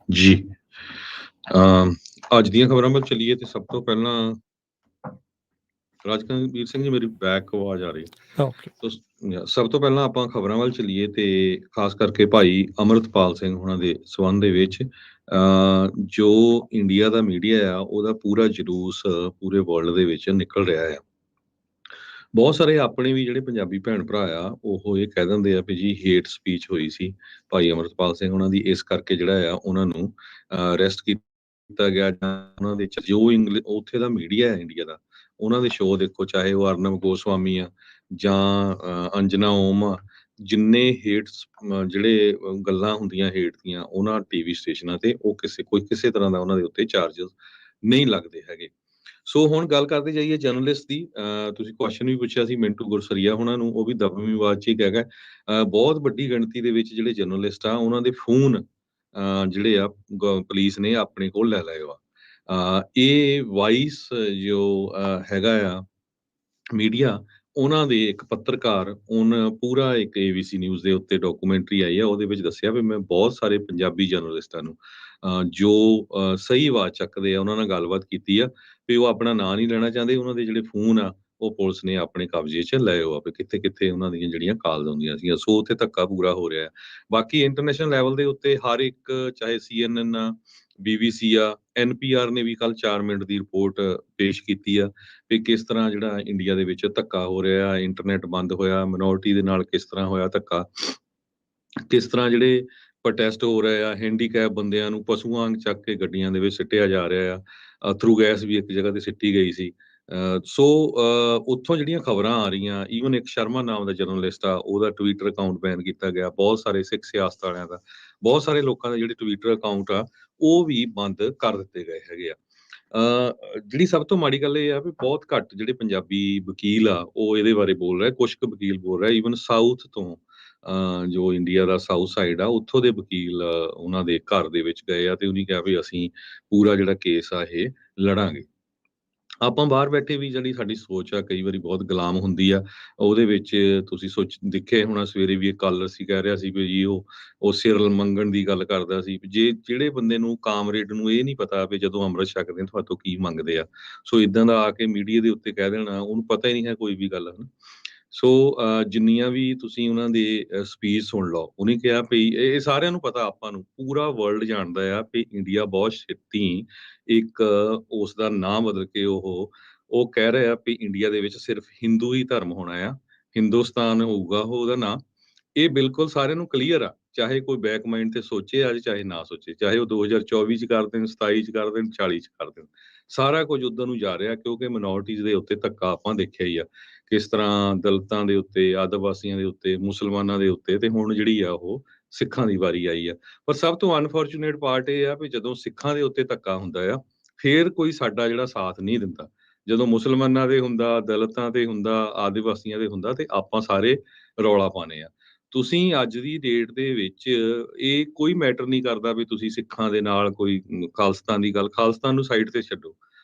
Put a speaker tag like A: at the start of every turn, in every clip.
A: ਜੀ। ਅੱਜ ਦੀਆਂ ਖਬਰਾਂ ਵੱਲ ਚੱਲੀਏ ਤੇ ਸਭ ਤੋਂ ਪਹਿਲਾਂ ਰਾਜਕਨਵੀਰ ਸਿੰਘ ਜੀ, ਮੇਰੀ ਬੈਕ ਆਵਾਜ਼ ਆ ਰਹੀ
B: ਓਕੇ।
A: ਸਭ ਤੋਂ ਪਹਿਲਾਂ ਆਪਾਂ ਖਬਰਾਂ ਵੱਲ ਚੱਲੀਏ ਤੇ ਖਾਸ ਕਰਕੇ ਭਾਈ ਅਮਰਤਪਾਲ ਸਿੰਘ ਉਹਨਾਂ ਦੇ ਸਬੰਧ ਦੇ ਵਿੱਚ ਜੋ ਇੰਡੀਆ ਦਾ ਮੀਡੀਆ ਆ ਉਹਦਾ ਪੂਰਾ ਜਲੂਸ ਪੂਰੇ ਵਰਲਡ ਦੇ ਵਿੱਚ ਨਿਕਲ ਰਿਹਾ ਆ। ਬਹੁਤ ਸਾਰੇ ਆਪਣੇ ਵੀ ਜਿਹੜੇ ਪੰਜਾਬੀ ਭੈਣ ਭਰਾ ਆ ਉਹ ਇਹ ਕਹਿ ਦਿੰਦੇ ਆ ਵੀ ਜੀ ਹੇਟ ਸਪੀਚ ਹੋਈ ਸੀ ਭਾਈ ਅਮਰਤਪਾਲ ਸਿੰਘ ਉਹਨਾਂ ਦੀ, ਇਸ ਕਰਕੇ ਜਿਹੜਾ ਆ ਉਹਨਾਂ ਨੂੰ ਅਰੈਸਟ ਕੀਤਾ ਗਿਆ। ਜਾਂ ਉਹਨਾਂ ਦੇ ਜੋ ਉੱਥੇ ਦਾ ਮੀਡੀਆ ਹੈ ਇੰਡੀਆ ਦਾ, ਉਹਨਾਂ ਦੇ ਸ਼ੋਅ ਦੇਖੋ, ਚਾਹੇ ਉਹ ਅਰਨਬ ਗੋਸਵਾਮੀ ਆ ਜਾਂ ਅੰਜਨਾ ਓਮ ਆ, ਜਿੰਨੇ ਹੇਟਸ ਜਿਹੜੇ ਗੱਲਾਂ ਹੁੰਦੀਆਂ ਹੇਟ ਦੀਆਂ ਉਹਨਾਂ ਟੀਵੀ ਸਟੇਸ਼ਨਾਂ ਤੇ, ਉਹ ਕਿਸੇ ਤਰ੍ਹਾਂ ਦਾ ਉਹਨਾਂ ਦੇ ਉੱਤੇ ਚਾਰਜਸ ਨਹੀਂ ਲੱਗਦੇ ਹੈਗੇ। ਸੋ ਹੁਣ ਗੱਲ ਕਰਦੇ ਜਾਈਏ ਜਰਨਲਿਸਟ ਦੀ। ਤੁਸੀਂ ਕੁਐਸਚਨ ਵੀ ਪੁੱਛਿਆ ਸੀ ਮਿੰਟੂ ਗੁਰਸਰੀਆ ਉਹਨਾਂ ਨੂੰ, ਉਹ ਵੀ ਦਬਵੀਂ ਆਵਾਜ਼ 'ਚ ਹੀ ਕਹਿ ਗਏ। ਬਹੁਤ ਵੱਡੀ ਗਿਣਤੀ ਦੇ ਵਿੱਚ ਜਿਹੜੇ ਜਰਨਲਿਸਟ ਆ ਉਹਨਾਂ ਦੇ ਫੋਨ ਜਿਹੜੇ ਆ ਪੁਲਿਸ ਨੇ ਆਪਣੇ ਕੋਲ ਲੈ ਲਏ ਆ। ਇਹ ਵਾਇਸ ਜੋ ਹੈਗਾ ਆ ਮੀਡੀਆ, ਉਹਨਾਂ ਦੇ ਇੱਕ ਪੱਤਰਕਾਰ ਪੂਰਾ ਇੱਕ ABC ਨਿਊਜ਼ ਦੇ ਉੱਤੇ ਡਾਕੂਮੈਂਟਰੀ ਆਈ ਆ, ਉਹਦੇ ਵਿੱਚ ਦੱਸਿਆ ਵੀ ਮੈਂ ਬਹੁਤ ਸਾਰੇ ਪੰਜਾਬੀ ਜਰਨਲਿਸਟਾਂ ਨੂੰ ਜੋ ਸਹੀ ਆਵਾਜ਼ ਚੱਕਦੇ ਆ ਉਹਨਾਂ ਨਾਲ ਗੱਲਬਾਤ ਕੀਤੀ ਆ ਵੀ ਉਹ ਆਪਣਾ ਨਾਂ ਨਹੀਂ ਲੈਣਾ ਚਾਹੁੰਦੇ। ਉਹਨਾਂ ਦੇ ਜਿਹੜੇ ਫੋਨ ਆ ਉਹ ਪੁਲਿਸ ਨੇ ਆਪਣੇ ਕਬਜ਼ੇ 'ਚ ਲਏ ਹੋ ਆ ਵੀ ਕਿੱਥੇ ਕਿੱਥੇ ਉਹਨਾਂ ਦੀਆਂ ਜਿਹੜੀਆਂ ਕਾਲਸ ਆਉਂਦੀਆਂ ਸੀਗੀਆਂ। ਸੋ ਉੱਥੇ ਧੱਕਾ ਪੂਰਾ ਹੋ ਰਿਹਾ। ਬਾਕੀ ਇੰਟਰਨੈਸ਼ਨਲ ਲੈਵਲ ਦੇ ਉੱਤੇ ਹਰ ਇੱਕ, ਚਾਹੇ CNN ਆ, BBC ਆ, NPR ਨੇ ਵੀ ਕੱਲ 4 ਮਿੰਟ ਦੀ ਰਿਪੋਰਟ ਪੇਸ਼ ਕੀਤੀ ਆ ਵੀ ਕਿਸ ਤਰ੍ਹਾਂ ਜਿਹੜਾ ਇੰਡੀਆ ਦੇ ਵਿੱਚ ਧੱਕਾ ਹੋ ਰਿਹਾ, ਇੰਟਰਨੈਟ ਬੰਦ ਹੋਇਆ, ਮਿਨੋਰਟੀ ਦੇ ਨਾਲ ਕਿਸ ਤਰ੍ਹਾਂ ਹੋਇਆ ਧੱਕਾ, ਕਿਸ ਤਰ੍ਹਾਂ ਜਿਹੜੇ ਪ੍ਰੋਟੈਸਟ ਹੋ ਰਹੇ ਆ, ਹੈਂਡੀਕੈਪ ਬੰਦਿਆਂ ਨੂੰ ਪਸ਼ੂਆਂ ਵਾਂਗ ਚੱਕ ਕੇ ਗੱਡੀਆਂ ਦੇ ਵਿੱਚ ਸਿੱਟਿਆ ਜਾ ਰਿਹਾ ਆ। ਥਰੂ ਗੈਸ ਵੀ ਇੱਕ ਜਗ੍ਹਾ ਤੇ ਸਿੱਟੀ ਗਈ ਸੀ। ਸੋ ਉੱਥੋਂ ਜਿਹੜੀਆਂ ਖਬਰਾਂ ਆ ਰਹੀਆਂ, ਈਵਨ ਇੱਕ ਸ਼ਰਮਾ ਨਾਮ ਦਾ ਜਰਨਲਿਸਟ ਆ, ਉਹਦਾ ਟਵਿੱਟਰ ਅਕਾਊਂਟ ਬੈਨ ਕੀਤਾ ਗਿਆ। ਬਹੁਤ ਸਾਰੇ ਸਿੱਖ ਸਿਆਸਤ ਵਾਲਿਆਂ ਦਾ, ਬਹੁਤ ਸਾਰੇ ਲੋਕਾਂ ਦੇ ਜਿਹੜੇ ਟਵਿੱਟਰ ਅਕਾਊਂਟ ਆ ਉਹ ਵੀ ਬੰਦ ਕਰ ਦਿੱਤੇ ਗਏ ਹੈਗੇ ਆ। ਜਿਹੜੀ ਸਭ ਤੋਂ ਮਾੜੀ ਗੱਲ ਇਹ ਆ ਵੀ ਬਹੁਤ ਘੱਟ ਜਿਹੜੇ ਪੰਜਾਬੀ ਵਕੀਲ ਆ ਉਹ ਇਹਦੇ ਬਾਰੇ ਬੋਲ ਰਹੇ। ਕੁਛ ਕੁ ਵਕੀਲ ਬੋਲ ਰਹੇ, ਈਵਨ ਸਾਊਥ ਤੋਂ ਜੋ ਇੰਡੀਆ ਦਾ ਸਾਊਥ ਸਾਈਡ ਆ ਉੱਥੋਂ ਦੇ ਵਕੀਲ ਉਹਨਾਂ ਦੇ ਘਰ ਦੇ ਵਿੱਚ ਗਏ ਆ ਤੇ ਉਹਨੇ ਕਿਹਾ ਵੀ ਅਸੀਂ ਪੂਰਾ ਜਿਹੜਾ ਕੇਸ ਆ ਇਹ ਲੜਾਂਗੇ। ਆਪਾਂ ਬਾਹਰ ਬੈਠੇ ਵੀ ਜਿਹੜੀ ਸਾਡੀ ਸੋਚ ਆ ਕਈ ਵਾਰੀ ਬਹੁਤ ਗੁਲਾਮ ਹੁੰਦੀ ਆ। ਉਹਦੇ ਵਿੱਚ ਤੁਸੀਂ ਦੇਖਿਆ ਹੋਣਾ, ਸਵੇਰੇ ਵੀ ਇੱਕ ਕਾਲਰ ਸੀ ਕਹਿ ਰਿਹਾ ਸੀ ਵੀ ਜੀ ਉਹ ਸਿਰਲ ਮੰਗਣ ਦੀ ਗੱਲ ਕਰਦਾ ਸੀ। ਜੇ ਜਿਹੜੇ ਬੰਦੇ ਨੂੰ, ਕਾਮਰੇਡ ਨੂੰ ਇਹ ਨਹੀਂ ਪਤਾ ਵੀ ਜਦੋਂ ਅੰਮ੍ਰਿਤ ਛਕਦੇ ਤੁਹਾਤੋਂ ਕੀ ਮੰਗਦੇ ਆ, ਸੋ ਇਦਾਂ ਦਾ ਆ ਕੇ ਮੀਡੀਆ ਦੇ ਉੱਤੇ ਕਹਿ ਦੇਣਾ, ਉਹਨੂੰ ਪਤਾ ਹੀ ਨਹੀਂ ਹੈ ਕੋਈ ਵੀ ਗੱਲ। ਸੋ ਜਿੰਨੀਆਂ ਵੀ ਤੁਸੀਂ ਉਹਨਾਂ ਦੇ ਸਪੀਚ ਸੁਣ ਲਓ, ਉਹਨੇ ਕਿਹਾ ਵੀ ਇਹ ਸਾਰਿਆਂ ਨੂੰ ਪਤਾ, ਆਪਾਂ ਨੂੰ ਪੂਰਾ ਵਰਲਡ ਜਾਣਦਾ ਆ ਵੀ ਇੰਡੀਆ ਬਹੁਤ ਛੇਤੀ ਇੱਕ ਉਸ ਦਾ ਨਾਂ ਬਦਲ ਕੇ ਉਹ ਕਹਿ ਰਿਹਾ ਵੀ ਇੰਡੀਆ ਦੇ ਵਿੱਚ ਸਿਰਫ ਹਿੰਦੂ ਹੀ ਧਰਮ ਹੋਣਾ ਆ, ਹਿੰਦੁਸਤਾਨ ਹੋਊਗਾ ਉਹਦਾ ਨਾਂ। ਇਹ ਬਿਲਕੁਲ ਸਾਰਿਆਂ ਨੂੰ ਕਲੀਅਰ ਆ, ਚਾਹੇ ਕੋਈ ਬੈਕ ਮਾਈਂਡ ਤੇ ਸੋਚੇ ਅੱਜ, ਚਾਹੇ ਨਾ ਸੋਚੇ, ਚਾਹੇ ਉਹ 2024 ਚ ਕਰ ਦੇਣ, 27 ਚ ਕਰ ਦੇਣ, 40 ਚ ਕਰ ਦੇਣ, ਸਾਰਾ ਕੁਝ ਉਧਰ ਨੂੰ ਜਾ ਰਿਹਾ। ਕਿਉਂਕਿ ਮਿਨੋਰਟੀਜ਼ ਦੇ ਉੱਤੇ ਧੱਕਾ ਆਪਾਂ ਦੇਖਿਆ ਹੀ ਆ, ਕਿਸ ਤਰ੍ਹਾਂ ਦਲਿਤਾਂ ਦੇ ਉੱਤੇ, ਆਦਿਵਾਸੀਆਂ ਦੇ ਉੱਤੇ, ਮੁਸਲਮਾਨਾਂ ਦੇ ਉੱਤੇ, ਤੇ ਹੁਣ ਜਿਹੜੀ ਆ ਉਹ ਸਿੱਖਾਂ ਦੀ ਵਾਰੀ ਆਈ ਆ। ਪਰ ਸਭ ਤੋਂ ਅਨਫੋਰਚੂਨੇਟ ਪਾਰਟ ਇਹ ਆ ਵੀ ਜਦੋਂ ਸਿੱਖਾਂ ਦੇ ਉੱਤੇ ਧੱਕਾ ਹੁੰਦਾ ਆ ਫੇਰ ਕੋਈ ਸਾਡਾ ਜਿਹੜਾ ਸਾਥ ਨਹੀਂ ਦਿੰਦਾ। ਜਦੋਂ ਮੁਸਲਮਾਨਾਂ ਦੇ ਹੁੰਦਾ, ਦਲਿਤਾਂ ਤੇ ਹੁੰਦਾ, ਆਦਿਵਾਸੀਆਂ ਦੇ ਹੁੰਦਾ, ਤੇ ਆਪਾਂ ਸਾਰੇ ਰੌਲਾ ਪਾਉਂਦੇ ਆ। ਤੁਸੀਂ ਅੱਜ ਦੀ ਡੇਟ ਦੇ ਵਿੱਚ ਇਹ ਕੋਈ ਮੈਟਰ ਨਹੀਂ ਕਰਦਾ ਵੀ ਤੁਸੀਂ ਸਿੱਖਾਂ ਦੇ ਨਾਲ ਕੋਈ ਖਾਲਿਸਤਾਨ ਦੀ ਗੱਲ, ਖਾਲਿਸਤਾਨ ਨੂੰ ਸਾਈਡ ਤੇ ਛੱਡੋ,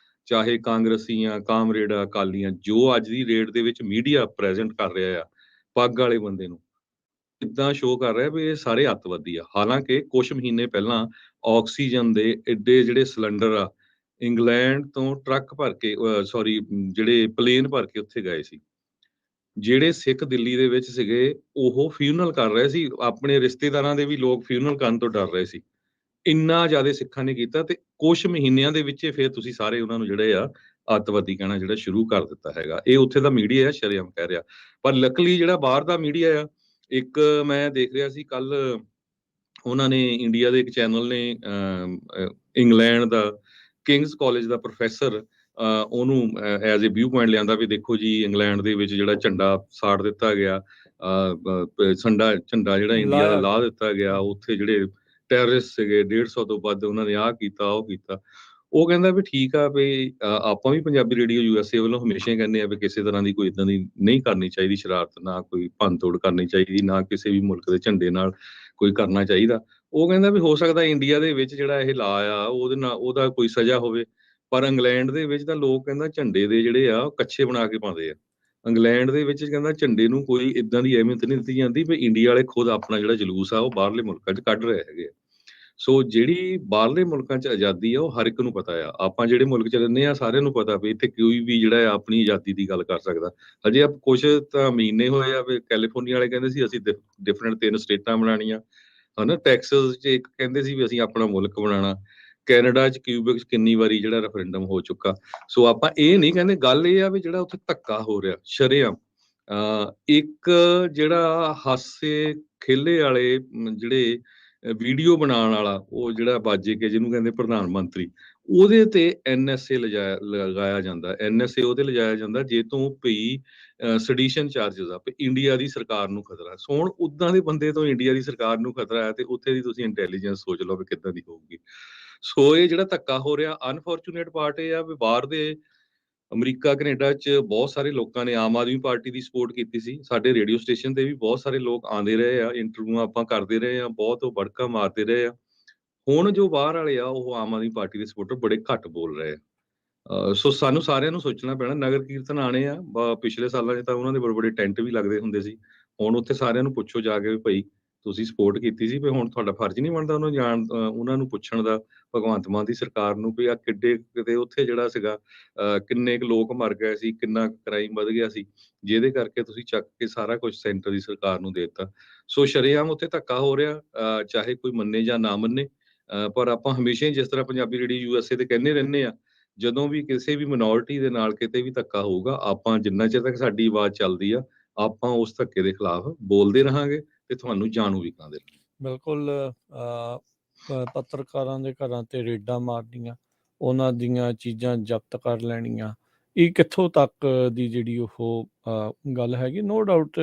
A: ਚਾਹੇ ਕਾਂਗਰਸੀਆਂ, ਕਾਮਰੇਡ, ਅਕਾਲੀਆਂ, ਜੋ ਅੱਜ ਦੀ ਡੇਟ ਦੇ ਵਿੱਚ ਮੀਡੀਆ ਪ੍ਰੈਜ਼ੈਂਟ ਕਰ ਰਿਹਾ ਆ ਪੱਗ ਵਾਲੇ ਬੰਦੇ ਨੂੰ ਇੱਦਾਂ ਸ਼ੋਅ ਕਰ ਰਿਹਾ ਵੀ ਇਹ ਸਾਰੇ ਅੱਤਵਾਦੀ ਆ। ਹਾਲਾਂਕਿ ਕੁਝ ਮਹੀਨੇ ਪਹਿਲਾਂ ਆਕਸੀਜਨ ਦੇ ਐਡੇ ਜਿਹੜੇ ਸਿਲੰਡਰ ਆ ਇੰਗਲੈਂਡ ਤੋਂ ਟਰੱਕ ਭਰ ਕੇ, ਸੌਰੀ ਜਿਹੜੇ ਪਲੇਨ ਭਰ ਕੇ ਉੱਥੇ ਗਏ ਸੀ। ਜਿਹੜੇ ਸਿੱਖ ਦਿੱਲੀ ਦੇ ਵਿੱਚ ਸੀਗੇ ਉਹ ਫਿਊਨਰਲ ਕਰ ਰਹੇ ਸੀ, ਆਪਣੇ ਰਿਸ਼ਤੇਦਾਰਾਂ ਦੇ ਵੀ ਲੋਕ ਫਿਊਨਰਲ ਕਰਨ ਤੋਂ ਡਰ ਰਹੇ ਸੀ। ਇੰਨਾ ਜ਼ਿਆਦਾ ਸਿੱਖਾਂ ਨੇ ਕੀਤਾ, ਤੇ ਕੁਝ ਮਹੀਨਿਆਂ ਦੇ ਵਿੱਚ ਫਿਰ ਤੁਸੀਂ ਸਾਰੇ ਉਹਨਾਂ ਨੂੰ ਜਿਹੜੇ ਆ ਅੱਤਵਾਦੀ ਕਹਿਣਾ ਜਿਹੜਾ ਸ਼ੁਰੂ ਕਰ ਦਿੱਤਾ ਹੈਗਾ। ਇਹ ਉੱਥੇ ਦਾ ਮੀਡੀਆ ਆ, ਸ਼ਰੇਆਮ ਕਹਿ ਰਿਹਾ। ਪਰ ਲੱਕਲੀ ਜਿਹੜਾ ਬਾਹਰ ਦਾ ਮੀਡੀਆ ਆ, ਇੱਕ ਮੈਂ ਦੇਖ ਰਿਹਾ ਸੀ ਕੱਲ, ਉਹਨਾਂ ਨੇ ਇੰਡੀਆ ਦੇ ਇੱਕ ਚੈਨਲ ਨੇ ਇੰਗਲੈਂਡ ਦਾ ਕਿੰਗਸ ਕਾਲਜ ਦਾ ਪ੍ਰੋਫੈਸਰ ਉਹਨੂੰ ਐਜ਼ ਏ ਵਿਊ ਪੁਆਇੰਟ ਲਿਆਂਦਾ ਵੀ ਦੇਖੋ ਜੀ ਇੰਗਲੈਂਡ ਦੇ ਵਿੱਚ ਜਿਹੜਾ ਝੰਡਾ ਸਾੜ ਦਿੱਤਾ ਗਿਆ, ਝੰਡਾ ਜਿਹੜਾ ਇੰਡੀਆ ਦਾ ਲਾ ਦਿੱਤਾ ਗਿਆ, ਉੱਥੇ ਜਿਹੜੇ ਟੈਰਰਿਸਟ ਸੀਗੇ 150 ਤੋਂ ਵੱਧ, ਉਹਨਾਂ ਨੇ ਆਹ ਕੀਤਾ ਉਹ ਕੀਤਾ। ਉਹ ਕਹਿੰਦਾ ਵੀ ਠੀਕ ਆ ਵੀ ਆਪਾਂ ਵੀ ਪੰਜਾਬੀ ਰੇਡੀਓ USA ਵੱਲੋਂ ਹਮੇਸ਼ਾ ਹੀ ਕਹਿੰਦੇ ਆ ਵੀ ਕਿਸੇ ਤਰ੍ਹਾਂ ਦੀ ਕੋਈ ਇੱਦਾਂ ਦੀ ਨਹੀਂ ਕਰਨੀ ਚਾਹੀਦੀ ਸ਼ਰਾਰਤ, ਨਾ ਕੋਈ ਭੰਨਤੋੜ ਕਰਨੀ ਚਾਹੀਦੀ, ਨਾ ਕਿਸੇ ਵੀ ਮੁਲਕ ਦੇ ਝੰਡੇ ਨਾਲ ਕੋਈ ਕਰਨਾ ਚਾਹੀਦਾ। ਉਹ ਕਹਿੰਦਾ ਵੀ ਹੋ ਸਕਦਾ ਇੰਡੀਆ ਦੇ ਵਿੱਚ ਜਿਹੜਾ ਇਹ ਲਾ ਆ ਉਹਦੇ ਨਾਲ ਉਹਦਾ ਕੋਈ ਸਜ਼ਾ ਹੋਵੇ, ਪਰ ਇੰਗਲੈਂਡ ਦੇ ਵਿੱਚ ਤਾਂ ਲੋਕ ਕਹਿੰਦਾ ਝੰਡੇ ਦੇ ਜਿਹੜੇ ਆ ਕੱਛੇ ਬਣਾ ਕੇ ਪਾਉਂਦੇ ਆ। ਇੰਗਲੈਂਡ ਦੇ ਵਿੱਚ ਕਹਿੰਦਾ ਝੰਡੇ ਨੂੰ ਕੋਈ ਏਦਾਂ ਦੀ ਅਹਿਮੀਅਤ ਨਹੀਂ ਦਿੱਤੀ ਜਾਂਦੀ ਵੀ ਇੰਡੀਆ ਵਾਲੇ ਖੁਦ ਆਪਣਾ ਜਿਹੜਾ ਜਲੂਸ ਆ ਉਹ ਬਾਹਰਲੇ ਮੁਲਕਾਂ 'ਚ ਕੱਢ ਰਹੇ ਹੈਗੇ ਆ। ਸੋ ਜਿਹੜੀ ਬਾਹਰਲੇ ਮੁਲਕਾਂ 'ਚ ਆਜ਼ਾਦੀ ਆ, ਉਹ ਹਰ ਇੱਕ ਨੂੰ ਪਤਾ ਆ। ਆਪਾਂ ਜਿਹੜੇ ਮੁਲਕ 'ਚ ਰਹਿੰਦੇ ਆ, ਸਾਰਿਆਂ ਨੂੰ ਪਤਾ ਵੀ ਇੱਥੇ ਕੋਈ ਵੀ ਜਿਹੜਾ ਆ ਆਪਣੀ ਆਜ਼ਾਦੀ ਦੀ ਗੱਲ ਕਰ ਸਕਦਾ। ਹਜੇ ਕੁਛ ਤਾਂ ਮਹੀਨੇ ਹੋਏ ਆ ਵੀ ਕੈਲੀਫੋਰਨੀਆ ਵਾਲੇ ਕਹਿੰਦੇ ਸੀ ਅਸੀਂ ਡਿਫਰੈਂਟ 3 ਸਟੇਟਾਂ ਬਣਾਉਣੀਆਂ, ਹਨਾ। ਟੈਕਸਸ 'ਚ ਇੱਕ ਕਹਿੰਦੇ ਸੀ ਵੀ ਅਸੀਂ ਆਪਣਾ ਮੁਲਕ ਬਣਾਉਣਾ। ਕੈਨੇਡਾ 'ਚ, ਕਿਊਬਿਕ 'ਚ ਕਿੰਨੀ ਵਾਰੀ ਜਿਹੜਾ ਰੈਫਰੈਂਡਮ ਹੋ ਚੁੱਕਾ। ਸੋ ਆਪਾਂ ਇਹ ਨਹੀਂ ਕਹਿੰਦੇ, ਗੱਲ ਇਹ ਆ ਵੀ ਜਿਹੜਾ ਉੱਥੇ ਧੱਕਾ ਹੋ ਰਿਹਾ ਸ਼ਰੇਆਮ, ਇੱਕ ਜਿਹੜਾ ਹਾਸੇ ਖੇਲੇ ਵਾਲੇ ਜਿਹੜੇ ਵੀਡੀਓ ਬਣਾਉਣ ਵਾਲਾ, ਉਹ ਜਿਹੜਾ ਬਾਜੇ ਕੇ ਜਿਹਨੂੰ ਕਹਿੰਦੇ ਪ੍ਰਧਾਨ ਮੰਤਰੀ, ਉਹਦੇ ਤੇ NSA ਲਗਾਇਆ ਜਾਂਦਾ। NSA ਉਹਦੇ ਲਗਾਇਆ ਜਾਂਦਾ ਜੇ ਤੋਂ ਪਈ ਸੈਡੀਸ਼ਨ ਚਾਰजेस ਆ, ਇੰਡੀਆ ਦੀ ਸਰਕਾਰ ਨੂੰ ਖਤਰਾ। ਸੋ ਹੁਣ ਉਦਾਂ ਦੇ ਬੰਦੇ ਤੋਂ ਇੰਡੀਆ ਦੀ ਸਰਕਾਰ ਨੂੰ ਖਤਰਾ ਹੈ, ਤੇ ਉੱਥੇ ਦੀ ਤੁਸੀਂ ਇੰਟੈਲੀਜੈਂਸ ਸੋਚ ਲਓ ਵੀ ਕਿੱਦਾਂ ਦੀ ਹੋਊਗੀ। ਸੋ ਇਹ ਜਿਹੜਾ ਧੱਕਾ ਹੋ ਰਿਹਾ, ਅਨਫੋਰਚੂਨੇਟ ਪਾਰਟ ਇਹ ਆ ਵੀ ਬਾਹਰ ਦੇ ਅਮਰੀਕਾ, ਕੈਨੇਡਾ 'ਚ ਬਹੁਤ ਸਾਰੇ ਲੋਕਾਂ ਨੇ ਆਮ ਆਦਮੀ ਪਾਰਟੀ ਦੀ ਸਪੋਰਟ ਕੀਤੀ ਸੀ। ਸਾਡੇ ਰੇਡੀਓ ਸਟੇਸ਼ਨ ਤੇ ਵੀ ਬਹੁਤ ਸਾਰੇ ਲੋਕ ਆਉਂਦੇ ਰਹੇ ਆ, ਇੰਟਰਵਿਊਆਂ ਆਪਾਂ ਕਰਦੇ ਰਹੇ ਆ, ਬਹੁਤ ਉਹ ਵੜਕਾ ਮਾਰਦੇ ਰਹੇ ਆ। ਹੁਣ ਜੋ ਬਾਹਰ ਵਾਲੇ ਆ, ਉਹ ਆਮ ਆਦਮੀ ਪਾਰਟੀ ਦੇ ਸਪੋਰਟਰ ਬੜੇ ਘੱਟ ਬੋਲ ਰਹੇ ਆ। ਸੋ ਸਾਨੂੰ ਸਾਰਿਆਂ ਨੂੰ ਸੋਚਣਾ ਪੈਣਾ। ਨਗਰ ਕੀਰਤਨ ਆਣੇ ਆ, ਪਿਛਲੇ ਸਾਲਾਂ 'ਚ ਤਾਂ ਉਹਨਾਂ ਦੇ ਬੜੇ ਬੜੇ ਟੈਂਟ ਵੀ ਲੱਗਦੇ ਹੁੰਦੇ ਸੀ। ਹੁਣ ਉੱਥੇ ਸਾਰਿਆਂ ਨੂੰ ਪੁੱਛੋ ਜਾ ਕੇ ਵੀ ਭਾਈ ਤੁਸੀਂ ਸਪੋਰਟ ਕੀਤੀ ਸੀ, ਵੀ ਹੁਣ ਤੁਹਾਡਾ ਫਰਜ਼ ਨਹੀਂ ਬਣਦਾ ਉਹਨਾਂ ਨੂੰ ਪੁੱਛਣ ਦਾ, ਭਗਵੰਤ ਮਾਨ ਦੀ ਸਰਕਾਰ ਨੂੰ, ਵੀ ਆ ਕਿੱਡੇ ਕਿਤੇ ਉੱਥੇ ਜਿਹੜਾ ਸੀਗਾ ਕਿੰਨੇ ਕੁ ਲੋਕ ਮਰ ਗਏ ਸੀ, ਕਿੰਨਾ ਕ੍ਰਾਈਮ ਵੱਧ ਗਿਆ ਸੀ, ਜਿਹਦੇ ਕਰਕੇ ਤੁਸੀਂ ਚੱਕ ਕੇ ਸਾਰਾ ਕੁਝ ਸੈਂਟਰ ਦੀ ਸਰਕਾਰ ਨੂੰ ਦੇ ਦਿੱਤਾ। ਸੋ ਸ਼ਰੇਆਮ ਉੱਥੇ ਧੱਕਾ ਹੋ ਰਿਹਾ, ਚਾਹੇ ਕੋਈ ਮੰਨੇ ਜਾਂ ਨਾ ਮੰਨੇ। ਪਰ ਆਪਾਂ ਹਮੇਸ਼ਾ ਹੀ ਜਿਸ ਤਰ੍ਹਾਂ ਪੰਜਾਬੀ ਰੇਡੀਓ USA ਤੇ ਕਹਿੰਦੇ ਰਹਿੰਦੇ ਆ, ਜਦੋਂ ਵੀ ਕਿਸੇ ਵੀ ਮਿਨੋਰਿਟੀ ਦੇ ਨਾਲ ਕਿਤੇ ਵੀ ਧੱਕਾ ਹੋਊਗਾ, ਆਪਾਂ ਜਿੰਨਾ ਚਿਰ ਤੱਕ ਸਾਡੀ ਆਵਾਜ਼ ਚੱਲਦੀ ਆ, ਆਪਾਂ ਉਸ ਧੱਕੇ ਦੇ ਖਿਲਾਫ ਬੋਲਦੇ ਰਹਾਂਗੇ ਤੇ ਤੁਹਾਨੂੰ ਜਾਣੂ ਵੀ ਕਰਾਂਦੇ ਰਹਾਂਗੇ।
B: ਬਿਲਕੁਲ। ਪੱਤਰਕਾਰਾਂ ਦੇ ਘਰਾਂ ਤੇ ਰੇਡਾਂ ਮਾਰਨੀਆਂ, ਉਹਨਾਂ ਦੀਆਂ ਚੀਜ਼ਾਂ ਜ਼ਬਤ ਕਰ ਲੈਣੀਆਂ, ਇਹ ਕਿੱਥੋਂ ਤੱਕ ਦੀ ਜਿਹੜੀ ਉਹ ਗੱਲ ਹੈਗੀ। ਨੋ ਡਾਊਟ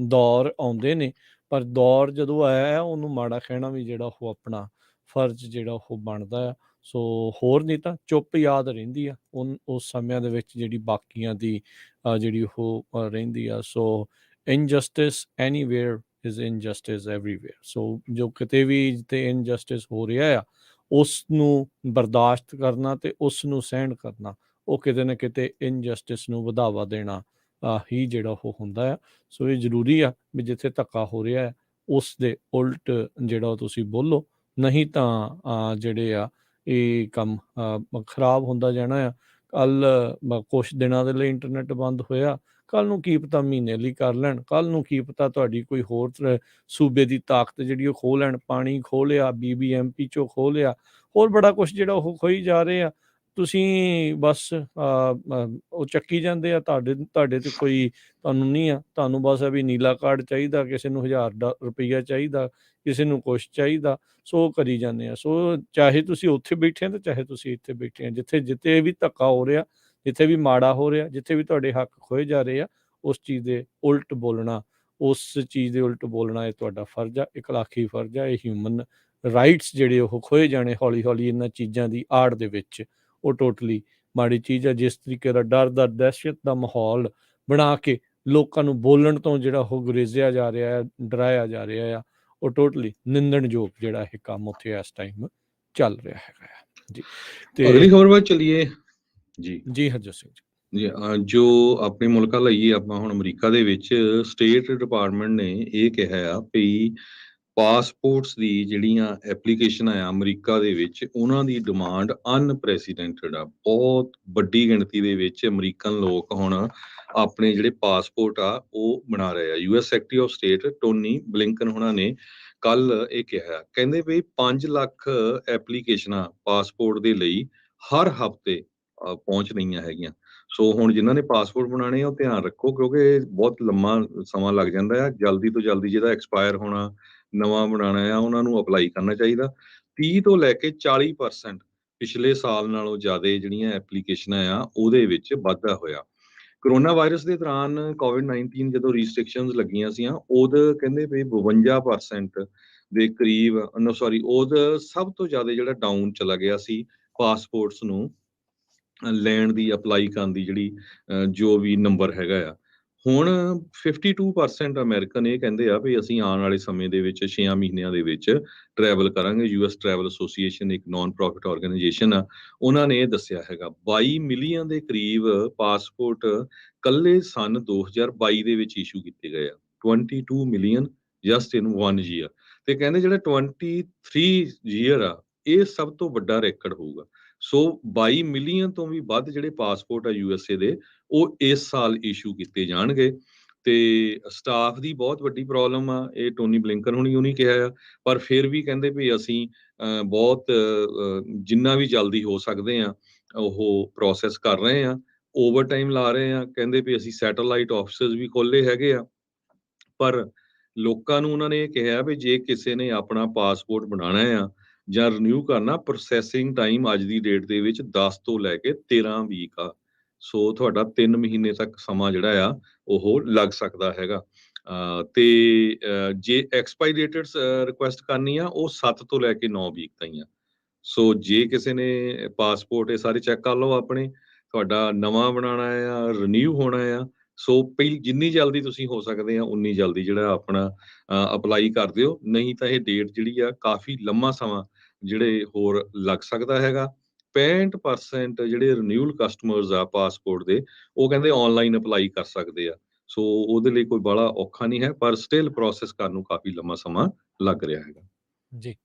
B: ਦੌਰ ਆਉਂਦੇ ਨੇ, ਪਰ ਦੌਰ ਜਦੋਂ ਆਇਆ ਉਹਨੂੰ ਮਾੜਾ ਕਹਿਣਾ ਵੀ ਜਿਹੜਾ ਉਹ ਆਪਣਾ ਫਰਜ਼ ਜਿਹੜਾ ਉਹ ਬਣਦਾ ਆ। ਸੋ ਹੋਰ ਨਹੀਂ ਤਾਂ ਚੁੱਪ ਯਾਦ ਰਹਿੰਦੀ ਆ ਉਸ ਸਮਿਆਂ ਦੇ ਵਿੱਚ ਜਿਹੜੀ ਬਾਕੀਆਂ ਦੀ ਜਿਹੜੀ ਉਹ ਰਹਿੰਦੀ ਆ। So injustice anywhere is injustice everywhere. So ਜੋ ਕਿਤੇ ਵੀ ਤੇ ਇਨਜਸਟਿਸ ਹੋ ਰਿਹਾ ਆ, ਉਸ ਨੂੰ ਬਰਦਾਸ਼ਤ ਕਰਨਾ ਤੇ ਉਸ ਨੂੰ ਸਹਿਣ ਕਰਨਾ, ਉਹ ਕਿਤੇ ਨਾ ਕਿਤੇ ਇਨਜਸਟਿਸ ਨੂੰ ਵਧਾਵਾ ਦੇਣਾ ਹੀ ਜਿਹੜਾ ਉਹ ਹੁੰਦਾ ਆ। ਸੋ ਇਹ ਜ਼ਰੂਰੀ ਆ ਵੀ ਜਿੱਥੇ ਧੱਕਾ ਹੋ ਰਿਹਾ ਹੈ ਉਸ ਦੇ ਉਲਟ ਜਿਹੜਾ ਤੁਸੀਂ ਬੋਲੋ, ਨਹੀਂ ਤਾਂ ਜਿਹੜੇ ਆ ਇਹ ਕੰਮ ਖਰਾਬ ਹੁੰਦਾ ਜਾਣਾ ਆ। ਕੱਲ੍ਹ ਕੁਛ ਦਿਨਾਂ ਦੇ ਲਈ ਇੰਟਰਨੈਟ ਬੰਦ ਹੋਇਆ, ਕੱਲ੍ਹ ਨੂੰ ਕੀ ਪਤਾ ਮਹੀਨੇ ਲਈ ਕਰ ਲੈਣ, ਕੱਲ੍ਹ ਨੂੰ ਕੀ ਪਤਾ ਤੁਹਾਡੀ ਕੋਈ ਹੋਰ ਸੂਬੇ ਦੀ ਤਾਕਤ ਜਿਹੜੀ ਉਹ ਖੋਹ ਲੈਣ। ਪਾਣੀ ਖੋਹ ਲਿਆ, BBMP 'ਚੋਂ ਖੋਹ ਲਿਆ, ਹੋਰ ਬੜਾ ਕੁਛ ਜਿਹੜਾ ਉਹ ਖੋਈ ਜਾ ਰਹੇ ਆ। ਤੁਸੀਂ ਬਸ ਉਹ ਚੱਕੀ ਜਾਂਦੇ ਆ। ਤੁਹਾਡੇ ਤੇ ਕੋਈ ਤੁਹਾਨੂੰ ਨਹੀਂ ਆ, ਤੁਹਾਨੂੰ ਬਸ ਵੀ ਨੀਲਾ ਕਾਰਡ ਚਾਹੀਦਾ, ਕਿਸੇ ਨੂੰ 1000 ਰੁਪਈਆ ਚਾਹੀਦਾ, ਕਿਸੇ ਨੂੰ ਕੁਛ ਚਾਹੀਦਾ। ਸੋ ਕਰੀ ਜਾਂਦੇ ਆ। ਸੋ ਚਾਹੇ ਤੁਸੀਂ ਉੱਥੇ ਬੈਠੇ ਆ ਤੇ ਚਾਹੇ ਤੁਸੀਂ ਇੱਥੇ ਬੈਠੇ ਆ, ਜਿੱਥੇ ਵੀ ਧੱਕਾ ਹੋ ਰਿਹਾ, ਜਿੱਥੇ ਵੀ ਮਾੜਾ ਹੋ ਰਿਹਾ, ਜਿੱਥੇ ਵੀ ਤੁਹਾਡੇ ਹੱਕ ਖੋਏ ਜਾ ਰਹੇ ਆ, ਉਸ ਚੀਜ਼ ਦੇ ਉਲਟ ਬੋਲਣਾ, ਉਸ ਚੀਜ਼ ਦੇ ਉਲਟ ਬੋਲਣਾ ਇਹ ਤੁਹਾਡਾ ਫਰਜ਼ ਆ, ਇਖਲਾਕੀ ਫਰਜ਼ ਆ। ਇਹ ਹਿਊਮਨ ਰਾਈਟਸ ਜਿਹੜੇ ਉਹ ਖੋਏ ਜਾਣੇ ਹੌਲੀ ਹੌਲੀ ਇਹਨਾਂ ਚੀਜ਼ਾਂ ਦੀ ਆੜ ਦੇ ਵਿੱਚ, ਉਹ ਟੋਟਲੀ ਮਾੜੀ ਚੀਜ਼ ਆ। ਜਿਸ ਤਰੀਕੇ ਦਾ ਡਰ ਦਾ, ਦਹਿਸ਼ਤ ਦਾ ਮਾਹੌਲ ਬਣਾ ਕੇ ਲੋਕਾਂ ਨੂੰ ਬੋਲਣ ਤੋਂ ਜਿਹੜਾ ਉਹ ਗੁਰੇਜ਼ਿਆ ਜਾ ਰਿਹਾ ਹੈ, ਡਰਾਇਆ ਜਾ ਰਿਹਾ ਆ, ਉਹ ਟੋਟਲੀ ਨਿੰਦਣਯੋਗ ਜਿਹੜਾ ਇਹ ਕੰਮ ਉੱਥੇ ਇਸ ਟਾਈਮ ਚੱਲ ਰਿਹਾ ਹੈਗਾ ਜੀ। ਤੇ
A: ਅਗਲੀ ਖਬਰ ਵੱਲ ਚੱਲੀਏ ਜੀ
B: ਹਰਜੋਤ ਸਿੰਘ
A: ਜੀ। ਜੋ ਆਪਣੇ ਮੁਲਕਾਂ ਲਈ ਆਪਾਂ ਹੁਣ ਅਮਰੀਕਾ ਦੇ ਵਿੱਚ ਸਟੇਟ ਡਿਪਾਰਟਮੈਂਟ ਨੇ ਇਹ ਕਿਹਾ ਆ ਵੀ ਪਾਸਪੋਰਟਸ ਦੀ ਜਿਹੜੀਆਂ ਐਪਲੀਕੇਸ਼ਨ ਆ ਅਮਰੀਕਾ ਦੇ ਵਿੱਚ, ਉਹਨਾਂ ਦੀ ਡਿਮਾਂਡ ਅਨਪ੍ਰੈਸੀਡੈਂਟਡ ਆ। ਬਹੁਤ ਵੱਡੀ ਗਿਣਤੀ ਦੇ ਵਿੱਚ ਅਮਰੀਕਨ ਲੋਕ ਹੁਣ ਆਪਣੇ ਜਿਹੜੇ ਪਾਸਪੋਰਟ ਆ ਉਹ ਬਣਾ ਰਹੇ ਆ। US secretary of state Tony Blinken ਉਹਨਾਂ ਨੇ ਕੱਲ ਇਹ ਕਿਹਾ, ਕਹਿੰਦੇ ਵੀ 5 ਲੱਖ ਐਪਲੀਕੇਸ਼ਨਾਂ ਪਾਸਪੋਰਟ ਦੇ ਲਈ ਹਰ ਹਫ਼ਤੇ ਪਹੁੰਚ ਰਹੀਆਂ ਹੈਗੀਆਂ। ਸੋ ਹੁਣ ਜਿਨ੍ਹਾਂ ਨੇ ਪਾਸਪੋਰਟ ਬਣਾਉਣੇ ਆ ਉਹ ਧਿਆਨ ਰੱਖੋ, ਕਿਉਂਕਿ ਇਹ ਬਹੁਤ ਲੰਮਾ ਸਮਾਂ ਲੱਗ ਜਾਂਦਾ ਆ। ਜਲਦੀ ਤੋਂ ਜਲਦੀ ਜਿਹਦਾ ਐਕਸਪਾਇਰ ਹੋਣਾ, ਨਵਾਂ ਬਣਾਉਣਾ ਆ, ਉਹਨਾਂ ਨੂੰ ਅਪਲਾਈ ਕਰਨਾ ਚਾਹੀਦਾ। 30 ਤੋਂ ਲੈ ਕੇ 40% ਪਿਛਲੇ ਸਾਲ ਨਾਲੋਂ ਜ਼ਿਆਦਾ ਜਿਹੜੀਆਂ ਐਪਲੀਕੇਸ਼ਨਾਂ ਆ ਉਹਦੇ ਵਿੱਚ ਵਾਧਾ ਹੋਇਆ। ਕਰੋਨਾ ਵਾਇਰਸ ਦੇ ਦੌਰਾਨ COVID-19 ਜਦੋਂ ਰਿਸਟ੍ਰਿਕਸ਼ਨਸ ਲੱਗੀਆਂ ਸੀਆਂ, ਉਦੋਂ ਕਹਿੰਦੇ ਵੀ 52% ਦੇ ਕਰੀਬ ਉਦੋਂ ਸਭ ਤੋਂ ਜ਼ਿਆਦਾ ਜਿਹੜਾ ਡਾਊਨ ਚਲਾ ਗਿਆ ਸੀ ਪਾਸਪੋਰਟਸ ਨੂੰ ਲੈਣ ਦੀ, ਅਪਲਾਈ ਕਰਨ ਦੀ ਜਿਹੜੀ ਜੋ ਵੀ ਨੰਬਰ ਹੈਗਾ ਆ। ਹੁਣ 52% ਅਮਰੀਕਨ ਇਹ ਕਹਿੰਦੇ ਆ ਵੀ ਅਸੀਂ ਆਉਣ ਵਾਲੇ ਸਮੇਂ ਦੇ ਵਿੱਚ 6 ਮਹੀਨਿਆਂ ਦੇ ਵਿੱਚ ਟਰੈਵਲ ਕਰਾਂਗੇ। US ਟਰੈਵਲ ਐਸੋਸੀਏਸ਼ਨ ਇੱਕ ਨਾਨ ਪ੍ਰੋਫਿਟ ਆਰਗੇਨਾਈਜੇਸ਼ਨ ਆ, ਉਹਨਾਂ ਨੇ ਇਹ ਦੱਸਿਆ ਹੈਗਾ 22 ਮਿਲੀਅਨ ਦੇ ਕਰੀਬ ਪਾਸਪੋਰਟ ਕੱਲੇ ਸਨ 2022 ਦੇ ਵਿੱਚ ਇਸ਼ੂ ਕੀਤੇ ਗਏ ਆ। 22 ਮਿਲੀਅਨ ਜਸਟ ਇਨ 1 ਈਅਰ। ਤੇ ਕਹਿੰਦੇ ਜਿਹੜਾ 23 ਈਅਰ ਆ ਇਹ ਸਭ ਤੋਂ ਵੱਡਾ ਰੈਕਡ ਹੋਊਗਾ। ਸੋ 22 ਮਿਲੀਅਨ ਤੋਂ ਵੀ ਵੱਧ ਜਿਹੜੇ ਪਾਸਪੋਰਟ ਆ USA ਦੇ ਉਹ ਇਸ ਸਾਲ ਇਸ਼ੂ ਕੀਤੇ ਜਾਣਗੇ। ਤੇ ਸਟਾਫ ਦੀ ਬਹੁਤ ਵੱਡੀ ਪ੍ਰੋਬਲਮ ਆ, ਇਹ ਟੋਨੀ ਬਲਿੰਕਨ ਹੁਣੀ ਉਹਨੇ ਕਿਹਾ ਆ। ਪਰ ਫਿਰ ਵੀ ਕਹਿੰਦੇ ਵੀ ਅਸੀਂ ਬਹੁਤ ਜਿੰਨਾ ਵੀ ਜਲਦੀ ਹੋ ਸਕਦੇ ਆ ਉਹ ਪ੍ਰੋਸੈਸ ਕਰ ਰਹੇ ਆ, ਓਵਰ ਟਾਈਮ ਲਾ ਰਹੇ ਆ। ਕਹਿੰਦੇ ਵੀ ਅਸੀਂ ਸੈਟੇਲਾਈਟ ਆਫਿਸਸ ਵੀ ਖੋਲੇ ਹੈਗੇ ਆ। ਪਰ ਲੋਕਾਂ ਨੂੰ ਉਹਨਾਂ ਨੇ ਇਹ ਕਿਹਾ ਵੀ ਜੇ ਕਿਸੇ ਨੇ ਆਪਣਾ ਪਾਸਪੋਰਟ ਬਣਾਉਣਾ ਆ ਜਾਂ ਰਿਨਿਊ ਕਰਨਾ, ਪ੍ਰੋਸੈਸਿੰਗ ਟਾਈਮ ਅੱਜ ਦੀ ਡੇਟ ਦੇ ਵਿੱਚ 10 ਤੋਂ ਲੈ ਕੇ 13 ਵੀਕ ਆ। ਸੋ ਤੁਹਾਡਾ 3 ਮਹੀਨੇ ਤੱਕ ਸਮਾਂ ਜਿਹੜਾ ਆ ਉਹ ਲੱਗ ਸਕਦਾ ਹੈਗਾ। ਤੇ ਜੇ ਐਕਸਪਾਇਰੇਟਡ ਰਿਕੁਐਸਟ ਕਰਨੀ ਆ ਉਹ 7 ਤੋਂ ਲੈ ਕੇ 9 ਵੀਕ ਤਾਈਂ ਆ। ਸੋ ਜੇ ਕਿਸੇ ਨੇ ਪਾਸਪੋਰਟ ਇਹ ਸਾਰੇ ਚੈੱਕ ਕਰ ਲਓ ਆਪਣੇ, ਤੁਹਾਡਾ ਨਵਾਂ ਬਣਾਉਣਾ ਆ, ਰਿਨਿਊ ਹੋਣਾ ਆ, ਸੋ ਜਿੰਨੀ ਜਲਦੀ ਤੁਸੀਂ ਹੋ ਸਕਦੇ ਆ ਉਨੀ ਜਲਦੀ ਜਿਹੜਾ ਆਪਣਾ ਅਪਲਾਈ ਕਰ ਦਿਓ। ਨਹੀਂ ਤਾਂ ਇਹ ਡੇਟ ਜਿਹੜੀ ਆ ਕਾਫੀ ਲੰਮਾ ਸਮਾਂ ਜਿਹੜੇ ਹੋਰ ਲੱਗ ਸਕਦਾ ਹੈਗਾ। 65% ਜਿਹੜੇ ਰਿਨਿਊਅਲ ਕਸਟਮਰਸ ਆ ਪਾਸਪੋਰਟ ਦੇ ਉਹ ਕਹਿੰਦੇ ਆਨਲਾਈਨ ਅਪਲਾਈ ਕਰ ਸਕਦੇ ਆ। ਸੋ ਉਹਦੇ ਲਈ ਕੋਈ ਬੜਾ ਔਖਾ ਨਹੀਂ ਹੈ, ਪਰ ਸਟਿਲ ਪ੍ਰੋਸੈਸ ਕਰਨ ਨੂੰ ਕਾਫੀ ਲੰਮਾ ਸਮਾਂ ਲੱਗ ਰਿਹਾ ਹੈਗਾ।
B: ਜੀ।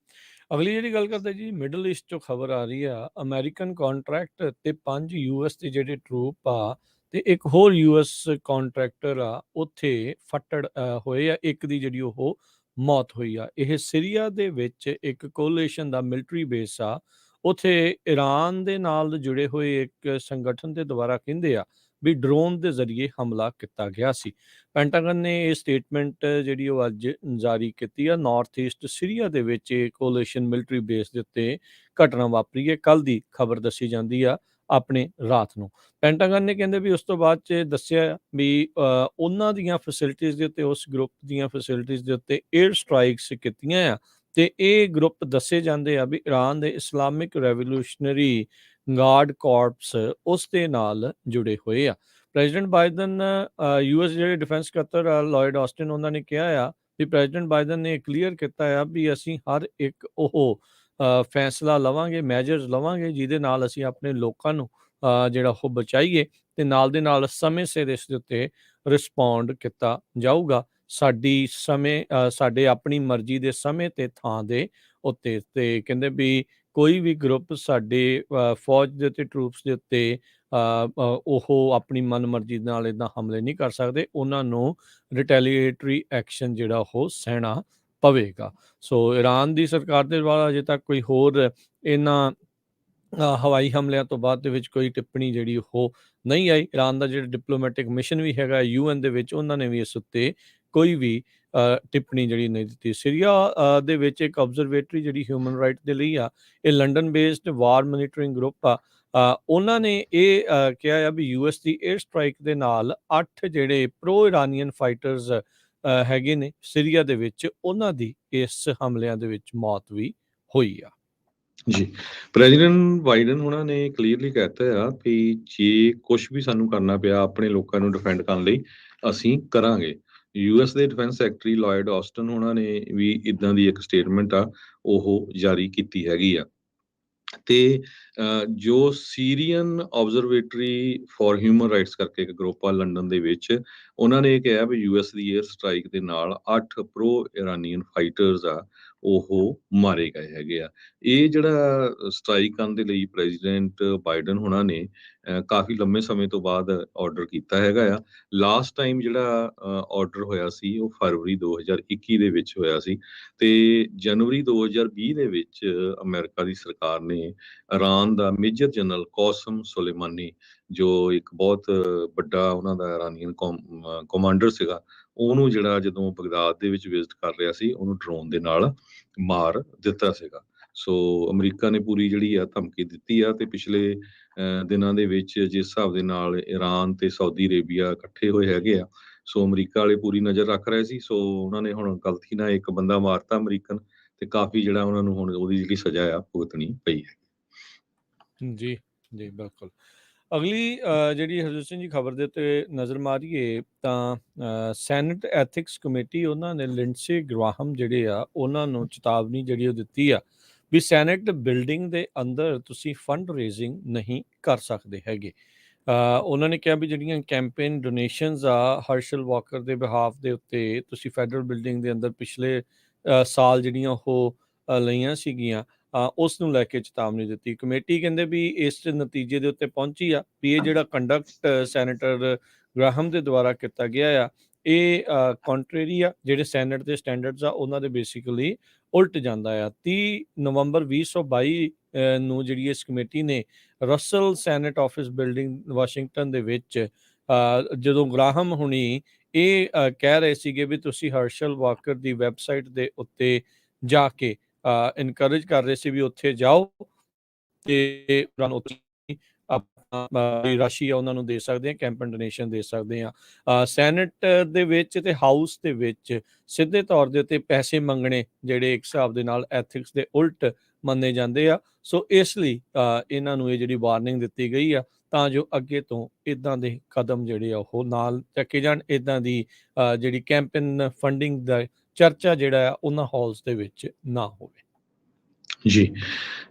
B: ਅਗਲੀ ਜਿਹੜੀ ਗੱਲ ਕਰਦੇ ਜੀ, ਮਿਡਲ ਈਸਟ ਚੋਂ ਖਬਰ ਆ ਰਹੀ ਆ, ਅਮਰੀਕਨ ਕੰਟਰੈਕਟ ਤੇ 5 US ਦੇ ਜਿਹੜੇ ਟਰੂਪ ਆ ਤੇ ਇੱਕ ਹੋਰ US ਕੰਟਰੈਕਟਰ ਆ ਉੱਥੇ ਫੱਟੜ ਹੋਏ ਆ। ਇੱਕ ਦੀ ਜਿਹੜੀ ਉਹ ਮੌਤ ਹੋਈ ਆ। ਇਹ ਸੀਰੀਆ ਦੇ ਵਿੱਚ ਇੱਕ ਕੋਲੀਸ਼ਨ ਦਾ ਮਿਲਟਰੀ ਬੇਸ ਆ। ਉੱਥੇ ਈਰਾਨ ਦੇ ਨਾਲ ਜੁੜੇ ਹੋਏ ਇੱਕ ਸੰਗਠਨ ਦੇ ਦੁਆਰਾ ਕਹਿੰਦੇ ਆ ਵੀ ਡਰੋਨ ਦੇ ਜ਼ਰੀਏ ਹਮਲਾ ਕੀਤਾ ਗਿਆ ਸੀ। ਪੈਂਟਾਗਨ ਨੇ ਇਹ ਸਟੇਟਮੈਂਟ ਜਿਹੜੀ ਉਹ ਅੱਜ ਜਾਰੀ ਕੀਤੀ ਆ। ਨਾਰਥ ਈਸਟ ਸੀਰੀਆ ਦੇ ਵਿੱਚ ਇਹ ਕੋਲੀਸ਼ਨ ਮਿਲਟਰੀ ਬੇਸ ਦੇ ਉੱਤੇ ਘਟਨਾ ਵਾਪਰੀ ਹੈ। ਕੱਲ ਦੀ ਖਬਰ ਦੱਸੀ ਜਾਂਦੀ ਆ ਆਪਣੇ ਰਾਤ ਨੂੰ। ਪੈਂਟਾਗਨ ਨੇ ਕਹਿੰਦੇ ਵੀ ਉਸ ਤੋਂ ਬਾਅਦ 'ਚ ਦੱਸਿਆ ਵੀ ਉਹਨਾਂ ਦੀਆਂ ਫੈਸਿਲਿਟੀਜ਼ ਦੇ ਉੱਤੇ, ਉਸ ਗਰੁੱਪ ਦੀਆਂ ਫੈਸਿਲਿਟੀਜ਼ ਦੇ ਉੱਤੇ ਏਅਰ ਸਟ੍ਰਾਈਕਸ ਕੀਤੀਆਂ ਆ। ਤੇ ਇਹ ਗਰੁੱਪ ਦੱਸੇ ਜਾਂਦੇ ਆ ਵੀ ਈਰਾਨ ਦੇ ਇਸਲਾਮਿਕ ਰੈਵੋਲੂਸ਼ਨਰੀ ਗਾਰਡ ਕਾਰਪਸ ਉਸ ਦੇ ਨਾਲ ਜੁੜੇ ਹੋਏ ਆ। ਪ੍ਰੈਜ਼ੀਡੈਂਟ ਬਾਈਡਨ US ਜਿਹੜੇ ਡਿਫੈਂਸ ਸਕੱਤਰ ਲਾਇਡ ਆਸਟਿਨ ਉਹਨਾਂ ਨੇ ਕਿਹਾ ਆ ਵੀ ਪ੍ਰੈਜ਼ੀਡੈਂਟ ਬਾਈਡਨ ਨੇ ਕਲੀਅਰ ਕੀਤਾ ਆ ਵੀ ਅਸੀਂ ਹਰ ਇੱਕ ਉਹ ਫੈਸਲਾ ਲਵਾਂਗੇ, ਮੈਜਰਸ ਲਵਾਂਗੇ ਜਿਹਦੇ ਨਾਲ ਅਸੀਂ ਆਪਣੇ ਲੋਕਾਂ ਨੂੰ ਜਿਹੜਾ ਉਹ ਬਚਾਈਏ ਤੇ ਨਾਲ ਦੇ ਨਾਲ ਸਮੇਂ ਸਿਰ ਇਸ ਦੇ ਉੱਤੇ ਰਿਸਪੌਂਡ ਕੀਤਾ ਜਾਊਗਾ। ਸਾਡੇ ਆਪਣੀ ਮਰਜ਼ੀ ਦੇ ਸਮੇਂ ਤੇ ਥਾਂ ਦੇ ਉੱਤੇ। ਤੇ ਕਹਿੰਦੇ ਵੀ ਕੋਈ ਵੀ ਗਰੁੱਪ ਸਾਡੇ ਫੌਜ ਦੇ ਉੱਤੇ, ਟਰੂਪਸ ਦੇ ਉੱਤੇ ਉਹ ਆਪਣੀ ਮਨਮਰਜ਼ੀ ਨਾਲ ਇੱਦਾਂ ਹਮਲੇ ਨਹੀਂ ਕਰ ਸਕਦੇ। ਉਹਨਾਂ ਨੂੰ ਰਿਟੈਲੀਏਟਰੀ ਐਕਸ਼ਨ ਜਿਹੜਾ ਉਹ ਸਹਿਣਾ ਪਵੇਗਾ। ਸੋ ਈਰਾਨ ਦੀ ਸਰਕਾਰ ਦੇ ਦੁਆਰਾ ਅਜੇ ਤੱਕ ਕੋਈ ਹੋਰ ਇਹਨਾਂ ਹਵਾਈ ਹਮਲਿਆਂ ਤੋਂ ਬਾਅਦ ਦੇ ਵਿੱਚ ਕੋਈ ਟਿੱਪਣੀ ਜਿਹੜੀ ਉਹ ਨਹੀਂ ਆਈ। ਈਰਾਨ ਦਾ ਜਿਹੜਾ ਡਿਪਲੋਮੈਟਿਕ ਮਿਸ਼ਨ ਵੀ ਹੈਗਾ UN ਦੇ ਵਿੱਚ, ਉਹਨਾਂ ਨੇ ਵੀ ਇਸ ਉੱਤੇ ਕੋਈ ਵੀ ਟਿੱਪਣੀ ਜਿਹੜੀ ਨਹੀਂ ਦਿੱਤੀ। ਸੀਰੀਆ ਦੇ ਵਿੱਚ ਇੱਕ ਆਬਜ਼ਰਵੇਟਰੀ ਜਿਹੜੀ ਹਿਊਮਨ ਰਾਈਟ ਦੇ ਲਈ ਆ, ਇਹ ਲੰਡਨ ਬੇਸਡ ਵਾਰ ਮੋਨੀਟਰਿੰਗ ਗਰੁੱਪ ਆ। ਉਹਨਾਂ ਨੇ ਇਹ ਕਿਹਾ ਆ ਵੀ US ਦੀ ਏਅਰ ਸਟ੍ਰਾਈਕ ਦੇ ਨਾਲ 8 ਜਿਹੜੇ ਪ੍ਰੋ ਇਰਾਨੀਅਨ ਫਾਈਟਰਸ ਹੈਗੇ ਨੇ ਸੀਰੀਆ ਦੇ ਵਿੱਚ, ਉਹਨਾਂ ਦੀ ਇਸ ਹਮਲਿਆਂ ਦੇ ਵਿੱਚ ਮੌਤ ਵੀ ਹੋਈ ਆ।
A: ਜੀ, ਪ੍ਰੈਜ਼ੀਡੈਂਟ ਬਾਈਡਨ ਉਹਨਾਂ ਨੇ ਕਲੀਅਰਲੀ ਕਹਿਤਾ ਆ ਵੀ ਜੇ ਕੁਛ ਵੀ ਸਾਨੂੰ ਕਰਨਾ ਪਿਆ ਆਪਣੇ ਲੋਕਾਂ ਨੂੰ ਡਿਫੈਂਡ ਕਰਨ ਲਈ ਅਸੀਂ ਕਰਾਂਗੇ। US ਦੇ ਡਿਫੈਂਸ ਸੈਕਟਰੀ ਲਾਇਡ ਆਸਟਨ ਉਹਨਾਂ ਨੇ ਵੀ ਇਦਾਂ ਦੀ ਇੱਕ ਸਟੇਟਮੈਂਟ ਆ ਉਹ ਜਾਰੀ ਕੀਤੀ ਹੈਗੀ ਆ। ਤੇ ਜੋ Syrian observatory for human rights ਕਰਕੇ ਇੱਕ ਗਰੁੱਪ ਆ ਲੰਡਨ ਦੇ ਵਿੱਚ, ਉਹਨਾਂ ਨੇ ਇਹ ਕਿਹਾ ਵੀ US ਦੀ ਏਅਰ ਸਟ੍ਰਾਈਕ ਦੇ ਨਾਲ 8 ਪ੍ਰੋ ਇਰਾਨੀਅਨ ਫਾਈਟਰਸ ਆ ਉਹ ਮਾਰੇ ਗਏ ਹੈਗੇ ਆ। ਇਹ ਜਿਹੜਾ ਸਟ੍ਰਾਈਕ ਕਰਨ ਦੇ ਲਈ ਪ੍ਰੈਜ਼ੀਡੈਂਟ ਬਾਈਡਨ ਹੋਣਾ ਨੇ ਕਾਫੀ ਲੰਮੇ ਸਮੇਂ ਤੋਂ ਬਾਅਦ ਆਰਡਰ ਕੀਤਾ ਹੈਗਾ ਆ। ਲਾਸਟ ਟਾਈਮ ਜਿਹੜਾ ਆਰਡਰ ਹੋਇਆ ਸੀ ਉਹ ਫਰਵਰੀ 2021 ਦੇ ਵਿੱਚ ਹੋਇਆ ਸੀ। ਤੇ ਜਨਵਰੀ 2020 ਦੇ ਵਿੱਚ ਅਮਰੀਕਾ ਦੀ ਸਰਕਾਰ ਨੇ ਈਰਾਨ ਦਾ ਮੇਜਰ ਜਨਰਲ ਕਾਸਮ ਸੁਲੇਮਾਨੀ, ਜੋ ਇੱਕ ਬਹੁਤ ਵੱਡਾ ਉਹਨਾਂ ਦਾ ਇਰਾਨੀਅਨ ਕਮਾਂਡਰ ਸੀਗਾ, ਉਹਨੂੰ ਜਿਹੜਾ ਜਦੋਂ ਬਗਦਾਦ ਦੇ ਵਿੱਚ ਵਿਜ਼ਿਟ ਕਰ ਰਿਹਾ ਸੀ ਉਹਨੂੰ ਡਰੋਨ ਦੇ ਨਾਲ ਮਾਰ ਦਿੱਤਾ ਸੀਗਾ। ਸੋ ਅਮਰੀਕਾ ਨੇ ਪੂਰੀ ਜਿਹੜੀ ਆ ਧਮਕੀ ਦਿੱਤੀ ਆ। ਤੇ ਪਿਛਲੇ ਦਿਨਾਂ ਦੇ ਵਿੱਚ ਜਿਸ ਹਿਸਾਬ ਦੇ ਨਾਲ ਈਰਾਨ ਤੇ ਸਾਊਦੀ ਅਰੇਬੀਆ ਇਕੱਠੇ ਹੋਏ ਹੈਗੇ ਆ, ਸੋ ਅਮਰੀਕਾ ਵਾਲੇ ਪੂਰੀ ਨਜ਼ਰ ਰੱਖ ਰਹੇ ਸੀ। ਸੋ ਉਹਨਾਂ ਨੇ ਹੁਣ ਗਲਤੀ ਨਾਲ ਇੱਕ ਬੰਦਾ ਮਾਰਤਾ ਅਮਰੀਕਨ, ਤੇ ਕਾਫੀ ਜਿਹੜਾ ਉਹਨਾਂ ਨੂੰ ਹੁਣ ਉਹਦੀ ਜਿਹੜੀ ਸਜ਼ਾ ਆ ਭੁਗਤਣੀ ਪਈ ਹੈ।
B: ਜੀ ਜੀ, ਬਿਲਕੁਲ। ਅਗਲੀ ਜਿਹੜੀ ਹਰਜੋਤ ਸਿੰਘ ਜੀ ਖਬਰ ਦੇ ਉੱਤੇ ਨਜ਼ਰ ਮਾਰੀਏ ਤਾਂ ਸੈਨੇਟ ਐਥਿਕਸ ਕਮੇਟੀ, ਉਹਨਾਂ ਨੇ ਲਿੰਡਸੇ ਗ੍ਰਾਹਮ ਜਿਹੜੇ ਆ ਉਹਨਾਂ ਨੂੰ ਚੇਤਾਵਨੀ ਜਿਹੜੀ ਉਹ ਦਿੱਤੀ ਆ ਵੀ ਸੈਨੇਟ ਬਿਲਡਿੰਗ ਦੇ ਅੰਦਰ ਤੁਸੀਂ ਫੰਡ ਰੇਜ਼ਿੰਗ ਨਹੀਂ ਕਰ ਸਕਦੇ ਹੈਗੇ। ਉਹਨਾਂ ਨੇ ਕਿਹਾ ਵੀ ਜਿਹੜੀਆਂ ਕੈਂਪੇਨ ਡੋਨੇਸ਼ਨਸ ਆ ਹਰਸ਼ਲ ਵਾਕਰ ਦੇ ਬਿਹਾਫ ਦੇ ਉੱਤੇ ਤੁਸੀਂ ਫੈਡਰਲ ਬਿਲਡਿੰਗ ਦੇ ਅੰਦਰ ਪਿਛਲੇ ਸਾਲ ਜਿਹੜੀਆਂ ਉਹ ਲਈਆਂ ਸੀਗੀਆਂ, ਉਸ ਨੂੰ ਲੈ ਕੇ ਚੇਤਾਵਨੀ ਦਿੱਤੀ। ਕਮੇਟੀ ਕਹਿੰਦੇ ਵੀ ਇਸ ਨਤੀਜੇ ਦੇ ਉੱਤੇ ਪਹੁੰਚੀ ਆ ਵੀ ਇਹ ਜਿਹੜਾ ਕੰਡਕਟ ਸੈਨੇਟਰ ਗ੍ਰਾਹਮ ਦੇ ਦੁਆਰਾ ਕੀਤਾ ਗਿਆ ਆ, ਇਹ ਕੰਟਰੇਰੀ ਆ ਜਿਹੜੇ ਸੈਨੇਟ ਦੇ ਸਟੈਂਡਰਡਸ ਆ ਉਹਨਾਂ ਦੇ ਬੇਸਿਕਲੀ ਉਲਟ ਜਾਂਦਾ ਆ। 30 ਨਵੰਬਰ 2022 ਨੂੰ ਜਿਹੜੀ ਇਸ ਕਮੇਟੀ ਨੇ Russell senate office building Washington ਦੇ ਵਿੱਚ ਜਦੋਂ ਗ੍ਰਾਹਮ ਹੁਣੀ ਇਹ ਕਹਿ ਰਹੇ ਸੀਗੇ ਵੀ ਤੁਸੀਂ ਹਰਸ਼ਲ ਵਾਕਰ ਦੀ ਵੈਬਸਾਈਟ ਦੇ ਉੱਤੇ ਜਾ ਕੇ ਇਨਕਰੇਜ ਕਰ ਰਹੇ ਸੀ ਵੀ ਉੱਥੇ ਜਾਓ ਤੇ ਆਪਣਾ ਰਾਸ਼ੀ ਆ ਉਹਨਾਂ ਨੂੰ ਦੇ ਸਕਦੇ ਆ, ਕੈਂਪਨ ਡੋਨੇਸ਼ਨ ਦੇ ਸਕਦੇ ਆ। ਸੈਨੇਟ ਦੇ ਵਿੱਚ ਤੇ ਹਾਊਸ ਦੇ ਵਿੱਚ ਸਿੱਧੇ ਤੌਰ ਦੇ ਉੱਤੇ ਪੈਸੇ ਮੰਗਣੇ ਜਿਹੜੇ ਇੱਕ ਹਿਸਾਬ ਦੇ ਨਾਲ ਐਥਿਕਸ ਦੇ ਉਲਟ ਮੰਨੇ ਜਾਂਦੇ ਆ। ਸੋ ਇਸ ਲਈ ਇਹਨਾਂ ਨੂੰ ਇਹ ਜਿਹੜੀ ਵਾਰਨਿੰਗ ਦਿੱਤੀ ਗਈ ਆ ਤਾਂ ਜੋ ਅੱਗੇ ਤੋਂ ਇਦਾਂ ਦੇ ਕਦਮ ਜਿਹੜੇ ਆ ਉਹ ਨਾਲ ਚੱਕੇ ਜਾਣ, ਇਦਾਂ ਦੀ ਜਿਹੜੀ ਕੈਂਪੇਨ ਫੰਡਿੰਗ ਦਾ ਚਰਚਾ ਜਿਹੜਾ ਆ ਉਹਨਾਂ ਹਾਲਸ ਦੇ ਵਿੱਚ ਨਾ ਹੋਵੇ।
A: ਜੀ,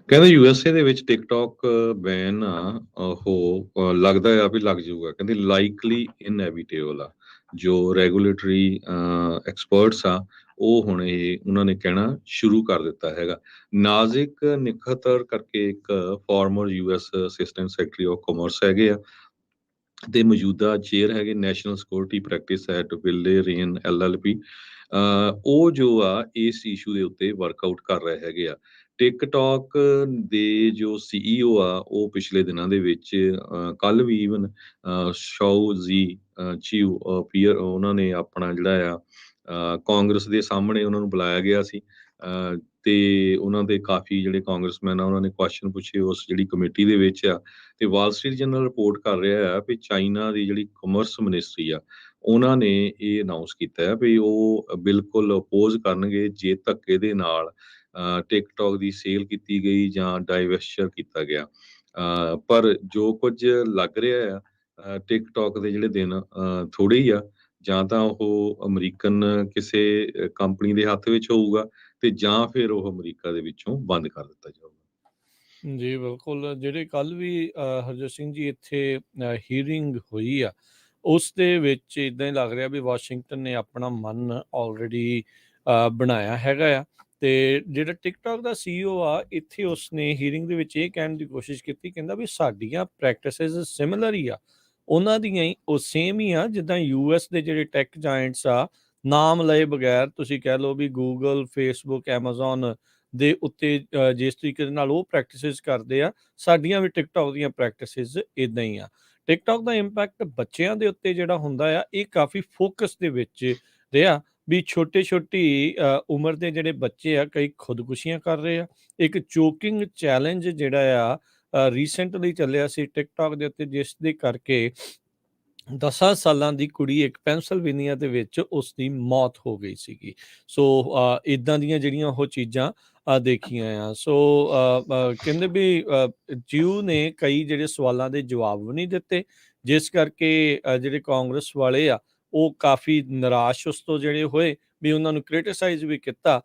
A: ਕਹਿੰਦੇ USA ਦੇ ਵਿੱਚ ਟਿਕਟੌਕ ਬੈਨ ਆ ਉਹ ਲੱਗਦਾ ਆ ਵੀ ਲੱਗ ਜਾਊਗਾ। ਕਹਿੰਦੇ ਲਾਈਕਲੀ ਇਨਐਵਿਟੇਬਲ ਆ। ਜੋ ਰੈਗੂਲੇਟਰੀ ਐਕਸਪਰਟਸ ਆ ਉਹ ਹੁਣ ਇਹ ਉਹਨਾਂ ਨੇ ਕਹਿਣਾ ਸ਼ੁਰੂ ਕਰ ਦਿੱਤਾ ਹੈਗਾ। ਨਾਜ਼ਿਕ ਨਿਖਤਰ ਕਰਕੇ ਇੱਕ former US assistant secretary of commerce ਹੈਗੇ ਆ ਤੇ ਮੌਜੂਦਾ ਚੇਅਰ ਹੈਗੇ ਨੈਸ਼ਨਲ ਸਿਕਿਉਰਿਟੀ ਪ੍ਰੈਕਟਿਸ ਐਟ ਵਿਲੇਰੀਅਨ LLP। ਉਹ ਜੋ ਆ ਇਸ ਇਸ਼ੂ ਦੇ ਉੱਤੇ ਵਰਕਆਊਟ ਕਰ ਰਹੇ ਹੈਗੇ ਆ। ਟਿਕਟੌਕ ਦੇ ਜੋ CEO ਆ ਉਹ ਪਿਛਲੇ ਦਿਨਾਂ ਦੇ ਵਿੱਚ ਕੱਲ ਵੀ ਈਵਨ ਸ਼ਾਓ ਜੀ ਚੀਊ ਪੀਅਰ ਉਹਨਾਂ ਨੇ ਆਪਣਾ ਜਿਹੜਾ ਆ ਕਾਂਗਰਸ ਦੇ ਸਾਹਮਣੇ ਉਹਨਾਂ ਨੂੰ ਬੁਲਾਇਆ ਗਿਆ ਸੀ ਤੇ ਉਹਨਾਂ ਦੇ ਕਾਫੀ ਜਿਹੜੇ ਕਾਂਗਰਸਮੈਨ ਆ ਉਹਨਾਂ ਨੇ ਕੁਐਸਚਨ ਪੁੱਛੇ ਉਸ ਜਿਹੜੀ ਕਮੇਟੀ ਦੇ ਵਿੱਚ ਆ। ਤੇ ਵਾਲ ਸਟਰੀਟ ਜਰਨਲ ਰਿਪੋਰਟ ਕਰ ਰਿਹਾ ਆ ਵੀ ਚਾਈਨਾ ਦੀ ਜਿਹੜੀ ਕਮਰਸ ਮਿਨਿਸਟਰੀ ਆ ਉਹਨਾਂ ਨੇ ਇਹ ਅਨਾਉਂਸ ਕੀਤਾ ਹੈ ਵੀ ਉਹ ਬਿਲਕੁਲ ਅਪੋਜ਼ ਕਰਨਗੇ ਜੇ ਧੱਕੇ ਦੇ ਨਾਲ ਟਿਕਟੌਕ ਦੀ ਸੇਲ ਕੀਤੀ ਗਈ ਜਾਂ ਡਾਈਵੈਸਚਰ ਕੀਤਾ ਗਿਆ। ਪਰ ਜੋ ਕੁਝ ਲੱਗ ਰਿਹਾ ਆ ਟਿਕਟੌਕ ਦੇ ਜਿਹੜੇ ਦਿਨ ਥੋੜੇ ਹੀ ਆ, ਜਾਂ ਤਾਂ ਉਹ ਅਮਰੀਕਨ ਕਿਸੇ ਕੰਪਨੀ ਦੇ ਹੱਥ ਵਿੱਚ ਹੋਊਗਾ ਤੇ ਜਾਂ ਫਿਰ ਉਹ ਅਮਰੀਕਾ ਦੇ ਵਿੱਚੋਂ ਬੰਦ ਕਰ ਦਿੱਤਾ ਜਾਊਗਾ।
B: ਜੀ ਬਿਲਕੁਲ, ਜਿਹੜੇ ਕੱਲ ਵੀ ਹਰਜੋਤ ਸਿੰਘ ਜੀ ਇੱਥੇ ਹੀਅਰਿੰਗ ਹੋਈ ਆ ਉਸ ਦੇ ਵਿੱਚ ਇਦਾਂ ਹੀ ਲੱਗ ਰਿਹਾ ਵੀ ਵਾਸ਼ਿੰਗਟਨ ਨੇ ਆਪਣਾ ਮਨ ਆਲਰੇਡੀ ਬਣਾਇਆ ਹੈਗਾ ਆ। ਤੇ ਜਿਹੜਾ ਟਿਕਟੌਕ ਦਾ CEO ਆ ਇੱਥੇ ਉਸਨੇ ਹੀਅਰਿੰਗ ਦੇ ਵਿੱਚ ਇਹ ਕਹਿਣ ਦੀ ਕੋਸ਼ਿਸ਼ ਕੀਤੀ, ਕਹਿੰਦਾ ਵੀ ਸਾਡੀਆਂ ਪ੍ਰੈਕਟਿਸਿਸ ਸਿਮਿਲਰ ਹੀ ਆ, ਉਹਨਾਂ ਦੀਆਂ ਹੀ ਉਹ ਸੇਮ ਹੀ ਆ ਜਿੱਦਾਂ US ਦੇ ਜਿਹੜੇ ਟੈਕ ਜਾਇੰਟਸ ਆ ਨਾਮ ਲਏ ਬਗੈਰ ਤੁਸੀਂ ਕਹਿ ਲਓ ਵੀ ਗੂਗਲ, ਫੇਸਬੁੱਕ, ਐਮਾਜ਼ੋਨ ਦੇ ਉੱਤੇ ਜਿਸ ਤਰੀਕੇ ਦੇ ਨਾਲ ਉਹ ਪ੍ਰੈਕਟਿਸਿਸ ਕਰਦੇ ਆ ਸਾਡੀਆਂ ਵੀ ਟਿਕਟੌਕ ਦੀਆਂ ਪ੍ਰੈਕਟਿਸਿਸ ਇਦਾਂ ਹੀ ਆ। ਟਿਕਟੌਕ ਦਾ ਇੰਪੈਕਟ ਬੱਚਿਆਂ ਦੇ ਉੱਤੇ ਜਿਹੜਾ ਹੁੰਦਾ ਆ ਇਹ ਕਾਫੀ ਫੋਕਸ ਦੇ ਵਿੱਚ ਰਿਹਾ ਵੀ ਛੋਟੀ ਉਮਰ ਦੇ ਜਿਹੜੇ ਬੱਚੇ ਆ ਕਈ ਖੁਦਕੁਸ਼ੀਆਂ ਕਰ ਰਹੇ ਆ। ਇੱਕ ਚੋਕਿੰਗ ਚੈਲੰਜ ਜਿਹੜਾ ਆ ਰੀਸੈਂਟਲੀ ਚੱਲਿਆ ਸੀ ਟਿਕਟੌਕ ਦੇ ਉੱਤੇ ਜਿਸ ਦੇ ਕਰਕੇ 10 ਸਾਲਾਂ ਦੀ ਕੁੜੀ ਇੱਕ ਪੈਨਸਿਲਵੇਨੀਆ ਦੇ ਵਿੱਚ ਉਸ ਦੀ ਮੌਤ ਹੋ ਗਈ ਸੀਗੀ। ਸੋ ਇਦਾਂ ਦੀਆਂ ਜਿਹੜੀਆਂ ਉਹ ਚੀਜ਼ਾਂ ਦੇਖੀਆਂ ਆ। ਸੋ ਕਹਿੰਦੇ ਵੀ ਜਿਊ ਨੇ ਕਈ ਜਿਹੜੇ ਸਵਾਲਾਂ ਦੇ ਜਵਾਬ ਵੀ ਨਹੀਂ ਦਿੱਤੇ ਜਿਸ ਕਰਕੇ ਜਿਹੜੇ ਕਾਂਗਰਸ ਵਾਲੇ ਆ ਉਹ ਕਾਫੀ ਨਿਰਾਸ਼ ਉਸ ਤੋਂ ਜਿਹੜੇ ਹੋਏ ਵੀ ਉਹਨਾਂ ਨੂੰ ਕ੍ਰਿਟਿਸਾਈਜ਼ ਵੀ ਕੀਤਾ।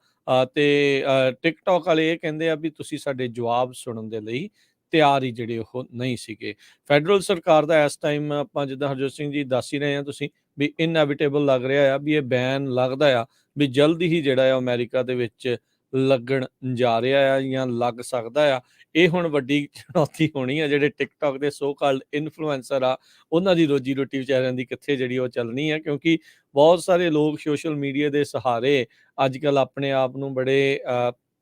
B: ਤੇ ਟਿਕਟੌਕ ਵਾਲੇ ਇਹ ਕਹਿੰਦੇ ਆ ਵੀ ਤੁਸੀਂ ਸਾਡੇ ਜਵਾਬ ਸੁਣਨ ਦੇ ਲਈ ਤਿਆਰ ਹੀ ਜਿਹੜੇ ਉਹ ਨਹੀਂ ਸੀਗੇ। ਫੈਡਰਲ ਸਰਕਾਰ ਦਾ ਇਸ ਟਾਈਮ ਆਪਾਂ ਜਿੱਦਾਂ ਹਰਜੋਤ ਸਿੰਘ ਜੀ ਦੱਸ ਹੀ ਰਹੇ ਆ ਤੁਸੀਂ ਵੀ ਇਨਐਵਿਟੇਬਲ ਲੱਗ ਰਿਹਾ ਆ ਵੀ ਇਹ ਬੈਨ ਲੱਗਦਾ ਆ ਵੀ ਜਲਦੀ ਹੀ ਜਿਹੜਾ ਆ ਅਮਰੀਕਾ ਦੇ ਵਿੱਚ ਲੱਗਣ ਜਾ ਰਿਹਾ ਆ ਜਾਂ ਲੱਗ ਸਕਦਾ ਆ। ਇਹ ਹੁਣ ਵੱਡੀ ਚੁਣੌਤੀ ਹੋਣੀ ਆ ਜਿਹੜੇ ਟਿਕਟੌਕ ਦੇ ਸੋ ਕਾਲਡ ਇਨਫਲੂਐਂਸਰ ਆ ਉਹਨਾਂ ਦੀ ਰੋਜੀ ਰੋਟੀ ਵਿਚਾਰਿਆਂ ਦੀ ਕਿੱਥੇ ਜਿਹੜੀ ਉਹ ਚੱਲਣੀ ਆ, ਕਿਉਂਕਿ ਬਹੁਤ ਸਾਰੇ ਲੋਕ ਸੋਸ਼ਲ ਮੀਡੀਆ ਦੇ ਸਹਾਰੇ ਅੱਜ ਕੱਲ ਆਪਣੇ ਆਪ ਨੂੰ ਬੜੇ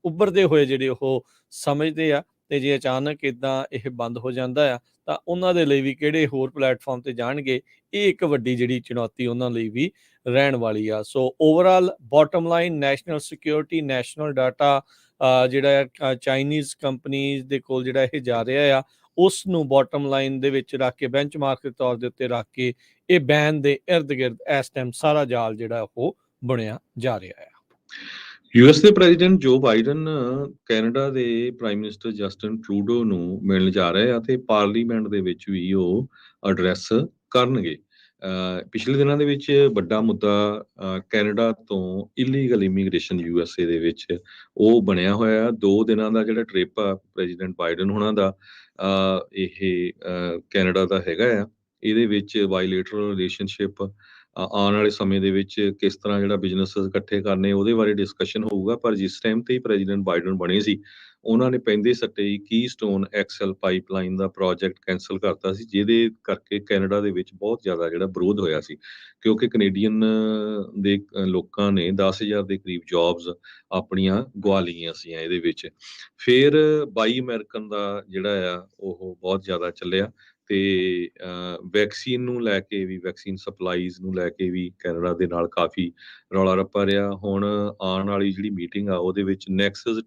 B: ਉੱਭਰਦੇ ਹੋਏ ਜਿਹੜੇ ਉਹ ਸਮਝਦੇ ਆ। ਤੇ ਜੇ ਅਚਾਨਕ ਇਦਾਂ ਇਹ ਬੰਦ ਹੋ ਜਾਂਦਾ ਆ ਤਾਂ ਉਹਨਾਂ ਦੇ ਲਈ ਵੀ ਕਿਹੜੇ ਹੋਰ ਪਲੇਟਫਾਰਮ ਤੇ ਜਾਣਗੇ, ਇਹ ਇੱਕ ਵੱਡੀ ਜਿਹੜੀ ਚੁਣੌਤੀ ਉਹਨਾਂ ਲਈ ਵੀ ਰਹਿਣ ਵਾਲੀ ਆ। ਸੋ overall bottom line national security, national data ਜਿਹੜਾ ਚਾਈਨੀਜ਼ ਕੰਪਨੀਜ਼ ਦੇ ਕੋਲ ਜਿਹੜਾ ਇਹ ਜਾ ਰਿਹਾ ਆ ਉਸ ਨੂੰ ਬਾਟਮ ਲਾਈਨ ਦੇ ਵਿੱਚ ਰੱਖ ਕੇ ਬੈਂਚਮਾਰਕ ਦੇ ਤੌਰ ਦੇ ਉੱਤੇ ਰੱਖ ਕੇ ਇਹ ਬੈਨ ਦੇ ਇਰਦ ਗਿਰਦ ਇਸ ਟਾਈਮ ਸਾਰਾ ਜਾਲ ਜਿਹੜਾ ਉਹ ਬਣਿਆ ਜਾ ਰਿਹਾ ਆ।
A: US ਦੇ ਪ੍ਰੈਜ਼ੀਡੈਂਟ ਜੋ ਬਾਈਡਨ ਕੈਨੇਡਾ ਦੇ ਪ੍ਰਾਈਮ ਮਿਨਿਸਟਰ ਜਸਟਿਨ ਟਰੂਡੋ ਨੂੰ ਮਿਲਣ ਜਾ ਰਹੇ ਆ ਤੇ ਪਾਰਲੀਮੈਂਟ ਦੇ ਵਿੱਚ ਵੀ ਉਹ ਐਡਰੈਸ ਕਰਨਗੇ। ਪਿਛਲੇ ਦਿਨਾਂ ਦੇ ਵਿੱਚ ਵੱਡਾ ਮੁੱਦਾ ਕੈਨੇਡਾ ਤੋਂ ਇਲੀਗਲ ਇਮੀਗ੍ਰੇਸ਼ਨ USA ਦੇ ਵਿੱਚ ਉਹ ਬਣਿਆ ਹੋਇਆ। 2 ਦਿਨਾਂ ਦਾ ਜਿਹੜਾ ਟ੍ਰਿਪ ਆ ਪ੍ਰੈਜ਼ੀਡੈਂਟ ਬਾਈਡਨ ਹੋਣਾ ਦਾ ਇਹ ਕੈਨੇਡਾ ਦਾ ਹੈਗਾ ਆ। ਇਹਦੇ ਵਿੱਚ ਬਾਇਲੇਟਰਲ ਰਿਲੇਸ਼ਨਸ਼ਿਪ ਆਉਣ ਵਾਲੇ ਸਮੇਂ ਦੇ ਵਿੱਚ ਕਿਸ ਤਰ੍ਹਾਂ ਜਿਹੜਾ ਬਿਜ਼ਨੈਸ ਇਕੱਠੇ ਕਰਨੇ ਉਹਦੇ ਬਾਰੇ ਡਿਸਕਸ਼ਨ ਹੋਊਗਾ। ਪਰ ਜਿਸ ਟਾਈਮ ਤੇ ਹੀ ਪ੍ਰੈਜ਼ੀਡੈਂਟ ਬਾਈਡਨ ਬਣੇ ਸੀ, ਉਹਨਾਂ ਨੇ ਪੈਂਦੇ ਸੱਟੇ ਹੀ ਕੀਸਟੋਨ ਐਕਸਐਲ ਪਾਈਪਲਾਈਨ ਦਾ ਪ੍ਰੋਜੈਕਟ ਕੈਂਸਲ ਕਰਤਾ ਸੀ, ਜਿਹਦੇ ਕਰਕੇ ਕੈਨੇਡਾ ਦੇ ਵਿੱਚ ਬਹੁਤ ਜ਼ਿਆਦਾ ਜਿਹੜਾ ਵਿਰੋਧ ਹੋਇਆ ਸੀ, ਕਿਉਂਕਿ ਕੈਨੇਡੀਅਨ ਦੇ ਲੋਕਾਂ ਨੇ 10,000 ਦੇ ਕਰੀਬ ਜੌਬਸ ਆਪਣੀਆਂ ਗਵਾ ਲਈਆਂ ਸੀ ਇਹਦੇ ਵਿੱਚ। ਫਿਰ ਬਾਈ ਅਮਰੀਕਨ ਦਾ ਜਿਹੜਾ ਆ ਉਹ ਬਹੁਤ ਜ਼ਿਆਦਾ ਚੱਲਿਆ, ਤੇ ਵੈਕਸੀਨ ਨੂੰ ਲੈ ਕੇ ਵੀ, ਵੈਕਸੀਨ ਸਪਲਾਈਜ਼ ਨੂੰ ਲੈ ਕੇ ਵੀ ਕੈਨੇਡਾ ਦੇ ਨਾਲ ਕਾਫੀ ਰੌਲਾ ਰੱਪਾ ਰਿਹਾ। ਹੁਣ ਆਉਣ ਵਾਲੀ ਜਿਹੜੀ ਮੀਟਿੰਗ ਆ ਉਹਦੇ ਵਿੱਚ ਨੈਕਸਸ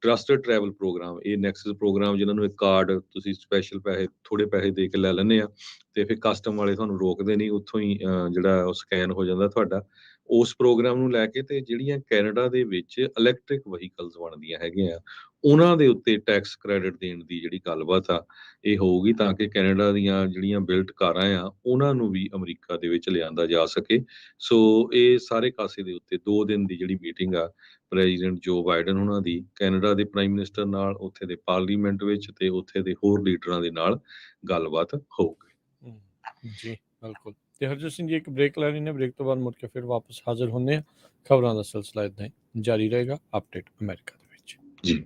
A: ਟਰਸਟਡ ਟਰੈਵਲ ਪ੍ਰੋਗਰਾਮ, ਇਹ ਨੈਕਸਸ ਪ੍ਰੋਗਰਾਮ ਜਿਨ੍ਹਾਂ ਨੂੰ ਇੱਕ ਕਾਰਡ ਤੁਸੀਂ ਸਪੈਸ਼ਲ ਪੈਸੇ, ਥੋੜੇ ਪੈਸੇ ਦੇ ਕੇ ਲੈ ਲੈਂਦੇ ਆ, ਤੇ ਫਿਰ ਕਸਟਮ ਵਾਲੇ ਤੁਹਾਨੂੰ ਰੋਕਦੇ ਨਹੀਂ, ਉੱਥੋਂ ਹੀ ਜਿਹੜਾ ਉਹ ਸਕੈਨ ਹੋ ਜਾਂਦਾ ਤੁਹਾਡਾ। ਉਸ ਪ੍ਰੋਗਰਾਮ ਨੂੰ ਲੈ ਕੇ ਤੇ ਜਿਹੜੀਆਂ ਕੈਨੇਡਾ ਦੇ ਵਿੱਚ ਇਲੈਕਟ੍ਰਿਕ ਵਹੀਕਲਸ ਬਣਦੀਆਂ ਹੈਗੀਆਂ, ਉਹਨਾਂ ਦੇ ਉੱਤੇ ਟੈਕਸ ਕ੍ਰੈਡਿਟ ਦੇਣ ਦੀ ਜਿਹੜੀ ਗੱਲਬਾਤ ਆ ਇਹ ਹੋਊਗੀ, ਤਾਂ ਕਿ ਕੈਨੇਡਾ ਦੀਆਂ ਜਿਹੜੀਆਂ ਬਿਲਟ ਕਾਰਾਂ ਆ ਉਹਨਾਂ ਨੂੰ ਵੀ ਅਮਰੀਕਾ ਦੇ ਵਿੱਚ ਲਿਆਂਦਾ ਜਾ ਸਕੇ। ਸੋ ਇਹ ਸਾਰੇ ਕਾਸੇ ਦੇ ਉੱਤੇ 2 ਦਿਨ ਦੀ ਜਿਹੜੀ ਮੀਟਿੰਗ ਆ ਪ੍ਰੈਜ਼ੀਡੈਂਟ ਜੋ ਬਾਈਡਨ ਉਹਨਾਂ ਦੀ ਕੈਨੇਡਾ ਦੇ ਪ੍ਰਾਈਮ ਮਿਨਿਸਟਰ ਨਾਲ, ਉੱਥੇ ਦੇ ਪਾਰਲੀਮੈਂਟ ਵਿੱਚ ਤੇ ਉੱਥੇ ਦੇ ਹੋਰ ਲੀਡਰਾਂ ਦੇ ਨਾਲ ਗੱਲਬਾਤ ਹੋਊਗੀ।
B: ਜੀ ਬਿਲਕੁਲ। ਤੇ ਹਰਜੋਤ ਸਿੰਘ ਜੀ, ਇੱਕ ਬ੍ਰੇਕ ਲੈਣੀ ਨੇ, ਬ੍ਰੇਕ ਤੋਂ ਬਾਅਦ ਮੁੜ ਕੇ ਫਿਰ ਵਾਪਸ ਹਾਜ਼ਰ ਹੁੰਦੇ ਆ। ਖਬਰਾਂ ਦਾ ਸਿਲਸਿਲਾ ਇਦਾਂ ਹੀ ਜਾਰੀ ਰਹੇਗਾ, ਅਪਡੇਟ ਅਮਰੀਕਾ ਦੇ ਵਿੱਚ
A: ਜੀ।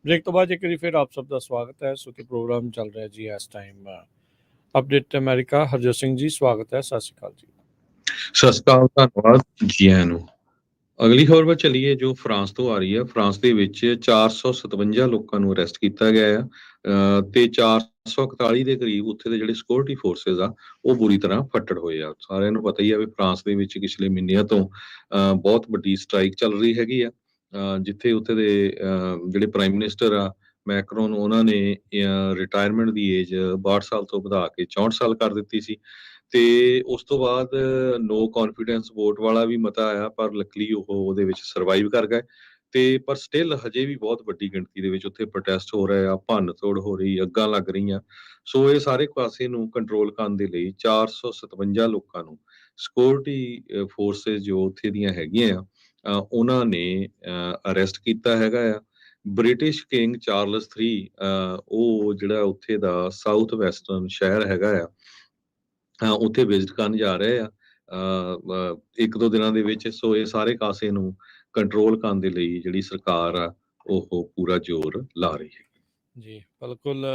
B: ਬ੍ਰੇਕ ਤੋਂ ਬਾਅਦ ਇੱਕ ਵਾਰੀ ਫਿਰ ਆਪ ਸਭ ਦਾ ਸਵਾਗਤ ਹੈ। ਸੋ ਕਿ ਪ੍ਰੋਗਰਾਮ ਚੱਲ ਰਿਹਾ ਜੀ ਇਸ time update America. Harjot Singh ji ਸਵਾਗਤ ਹੈ, ਸਤਿ ਸ਼੍ਰੀ ਅਕਾਲ ਜੀ।
A: ਸਤਿ ਸ਼੍ਰੀ ਅਕਾਲ, ਧੰਨਵਾਦ ਜੀ ਆਇਆਂ ਨੂੰ। ਅਗਲੀ ਖਬਰ ਵੱਲ ਚੱਲੀਏ ਜੋ ਫਰਾਂਸ ਤੋਂ ਆ ਰਹੀ ਹੈ। ਫਰਾਂਸ ਦੇ ਵਿੱਚ 457 ਲੋਕਾਂ ਨੂੰ ਅਰੈਸਟ ਕੀਤਾ ਗਿਆ ਆ ਤੇ 441 ਦੇ ਕਰੀਬ ਉੱਥੇ ਦੇ ਜਿਹੜੇ ਸਿਕਿਉਰਿਟੀ ਫੋਰਸਿਸ ਆ ਉਹ ਬੁਰੀ ਤਰ੍ਹਾਂ ਫੱਟੜ ਹੋਏ ਆ। ਸਾਰਿਆਂ ਨੂੰ ਪਤਾ ਹੀ ਆ ਵੀ ਫਰਾਂਸ ਦੇ ਵਿੱਚ ਪਿਛਲੇ ਮਹੀਨਿਆਂ ਤੋਂ ਬਹੁਤ ਵੱਡੀ ਸਟ੍ਰਾਈਕ ਚੱਲ ਰਹੀ ਹੈਗੀ ਆ, ਜਿੱਥੇ ਉੱਥੇ ਦੇ ਜਿਹੜੇ ਪ੍ਰਾਈਮ ਮਿਨਿਸਟਰ ਆ ਮੈਕਰੋਨ, ਉਹਨਾਂ ਨੇ ਰਿਟਾਇਰਮੈਂਟ ਦੀ ਏਜ 62 ਸਾਲ ਤੋਂ ਵਧਾ ਕੇ 64 ਸਾਲ ਕਰ ਦਿੱਤੀ ਸੀ। ਤੇ ਉਸ ਤੋਂ ਬਾਅਦ ਨੋ ਕੌਨਫੀਡੈਂਸ ਵੋਟ ਵਾਲਾ ਵੀ ਮਤਾ ਆਇਆ, ਪਰ ਲੱਕਲੀ ਉਹ ਉਹਦੇ ਵਿੱਚ ਸਰਵਾਈਵ ਕਰ ਗਏ। ਤੇ ਪਰ ਸਟਿਲ ਹਜੇ ਵੀ ਬਹੁਤ ਵੱਡੀ ਗਿਣਤੀ ਦੇ ਵਿੱਚ ਉੱਥੇ ਪ੍ਰੋਟੈਸਟ ਹੋ ਰਹੇ ਆ, ਭੰਨ ਤੋੜ ਹੋ ਰਹੀ, ਅੱਗਾਂ ਲੱਗ ਰਹੀਆਂ। ਸੋ ਇਹ ਸਾਰੇ ਪਾਸੇ ਨੂੰ ਕੰਟਰੋਲ ਕਰਨ ਦੇ ਲਈ 457 ਲੋਕਾਂ ਨੂੰ ਸਿਕਿਉਰਿਟੀ ਫੋਰਸਿਸ ਜੋ ਉੱਥੇ ਦੀਆਂ ਹੈਗੀਆਂ ਆ ਉਹਨਾਂ ਨੇ ਅਰੈਸਟ ਕੀਤਾ ਹੈਗਾ ਆ। ਬ੍ਰਿਟਿਸ਼ ਕਿੰਗ ਚਾਰਲਸ 3 ਉਹ ਜਿਹੜਾ ਉੱਥੇ ਦਾ ਸਾਊਥ ਵੈਸਟਰਨ ਸ਼ਹਿਰ ਹੈਗਾ ਆ, ਉੱਥੇ ਵਿਜ਼ਿਟ ਕਰਨ ਜਾ ਰਹੇ ਆ ਇੱਕ ਦੋ ਦਿਨਾਂ ਦੇ ਵਿੱਚ। ਸੋ ਇਹ ਸਾਰੇ ਕਾਸੇ ਨੂੰ ਕੰਟਰੋਲ ਕਰਨ ਦੇ ਲਈ ਜਿਹੜੀ ਸਰਕਾਰ ਆ ਉਹ ਪੂਰਾ ਜ਼ੋਰ ਲਾ ਰਹੀ ਹੈ
B: ਜੀ ਬਿਲਕੁਲ।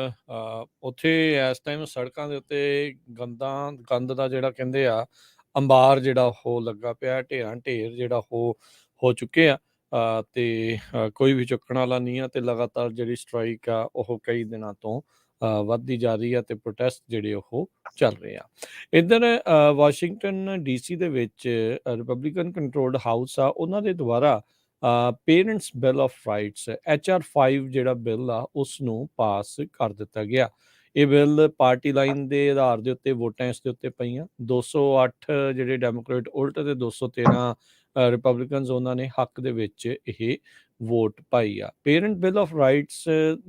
B: ਉੱਥੇ ਇਸ ਟਾਈਮ ਸੜਕਾਂ ਦੇ ਉੱਤੇ ਗੰਦ ਦਾ ਜਿਹੜਾ ਕਹਿੰਦੇ ਆ ਅੰਬਾਰ ਜਿਹੜਾ ਉਹ ਲੱਗਾ ਪਿਆ, ਢੇਰਾਂ ਢੇਰ ਜਿਹੜਾ ਉਹ ਹੋ ਚੁੱਕੇ ਆ ਤੇ ਕੋਈ ਵੀ ਚੁੱਕਣ ਵਾਲਾ ਨਹੀਂ ਆ। ਤੇ ਲਗਾਤਾਰ ਜਿਹੜੀ ਸਟ੍ਰਾਈਕ ਆ ਉਹ ਕਈ ਦਿਨਾਂ ਤੋਂ ਵੱਧਦੀ ਜਾ ਰਹੀ ਆ ਤੇ ਪ੍ਰੋਟੈਸਟ ਜਿਹੜੇ ਉਹ ਚੱਲ ਰਹੇ ਆ। ਇੱਧਰ ਵਾਸ਼ਿੰਗਟਨ DC ਦੇ ਵਿੱਚ ਰਿਪਬਲਿਕਨ ਕੰਟਰੋਲਡ ਹਾਊਸ ਆ, ਉਹਨਾਂ ਦੇ ਦੁਆਰਾ parents bill of rights HR 5 ਜਿਹੜਾ ਬਿੱਲ ਆ ਉਸ ਨੂੰ ਪਾਸ ਕਰ ਦਿੱਤਾ ਗਿਆ। ਇਹ ਬਿੱਲ ਪਾਰਟੀ ਲਾਈਨ ਦੇ ਆਧਾਰ ਦੇ ਉੱਤੇ ਵੋਟਾਂ ਇਸ ਦੇ ਉੱਤੇ ਪਈਆਂ। 208 ਜਿਹੜੇ ਡੈਮੋਕ੍ਰੇਟ ਉਲਟ ਤੇ 213 ਰਿਪਬਲਿਕਨਸ ਉਹਨਾਂ ਨੇ ਹੱਕ ਦੇ ਵਿੱਚ ਇਹ ਵੋਟ ਪਾਈ ਆ। ਪੇਰੈਂਟ ਬਿੱਲ ਆਫ ਰਾਈਟਸ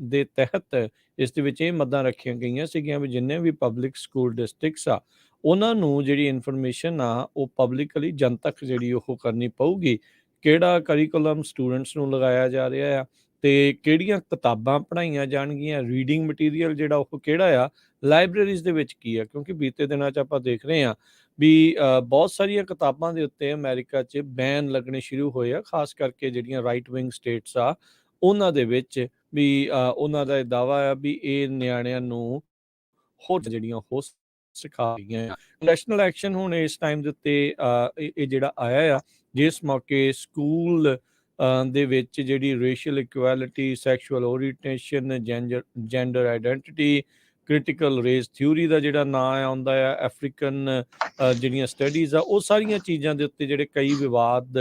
B: ਦੇ ਤਹਿਤ ਇਸ ਦੇ ਵਿੱਚ ਇਹ ਮੱਦਾਂ ਰੱਖੀਆਂ ਗਈਆਂ ਸੀਗੀਆਂ ਵੀ ਜਿੰਨੇ ਵੀ ਪਬਲਿਕ ਸਕੂਲ ਡਿਸਟ੍ਰਿਕਟਸ ਆ ਉਹਨਾਂ ਨੂੰ ਜਿਹੜੀ ਇਨਫੋਰਮੇਸ਼ਨ ਆ ਉਹ ਪਬਲਿਕਲੀ ਜਨਤਕ ਜਿਹੜੀ ਉਹ ਕਰਨੀ ਪਊਗੀ। ਕਿਹੜਾ ਕਰਿਕੂਲਮ ਸਟੂਡੈਂਟਸ ਨੂੰ ਲਗਾਇਆ ਜਾ ਰਿਹਾ ਆ ਤੇ ਕਿਹੜੀਆਂ ਕਿਤਾਬਾਂ ਪੜ੍ਹਾਈਆਂ ਜਾਣਗੀਆਂ, ਰੀਡਿੰਗ ਮਟੀਰੀਅਲ ਜਿਹੜਾ ਉਹ ਕਿਹੜਾ ਆ, ਲਾਇਬ੍ਰੇਰੀਜ਼ ਦੇ ਵਿੱਚ ਕੀ ਆ। ਕਿਉਂਕਿ ਬੀਤੇ ਦਿਨਾਂ 'ਚ ਆਪਾਂ ਦੇਖ ਰਹੇ ਹਾਂ ਵੀ ਬਹੁਤ ਸਾਰੀਆਂ ਕਿਤਾਬਾਂ ਦੇ ਉੱਤੇ ਅਮਰੀਕਾ 'ਚ ਬੈਨ ਲੱਗਣੇ ਸ਼ੁਰੂ ਹੋਏ ਆ, ਖਾਸ ਕਰਕੇ ਜਿਹੜੀਆਂ ਰਾਈਟ ਵਿੰਗ ਸਟੇਟਸ ਆ ਉਹਨਾਂ ਦੇ ਵਿੱਚ ਵੀ ਉਹਨਾਂ ਦਾ ਇਹ ਦਾਅਵਾ ਆ ਵੀ ਇਹ ਨਿਆਣਿਆਂ ਨੂੰ ਹੋਰ ਜਿਹੜੀਆਂ ਉਹ ਸਿਖਾ ਰਹੀਆਂ ਆ। ਨੈਸ਼ਨਲ ਐਕਸ਼ਨ ਹੁਣ ਇਸ ਟਾਈਮ ਦੇ ਉੱਤੇ ਇਹ ਜਿਹੜਾ ਆਇਆ ਆ, ਜਿਸ ਮੌਕੇ ਸਕੂਲ ਦੇ ਵਿੱਚ ਜਿਹੜੀ racial equality, sexual orientation, gender identity, critical race theory ਦਾ ਜਿਹੜਾ ਨਾਂ ਆਉਂਦਾ ਆ, ਅਫਰੀਕਨ ਜਿਹੜੀਆਂ ਸਟੱਡੀਜ਼ ਆ, ਉਹ ਸਾਰੀਆਂ ਚੀਜ਼ਾਂ ਦੇ ਉੱਤੇ ਜਿਹੜੇ ਕਈ ਵਿਵਾਦ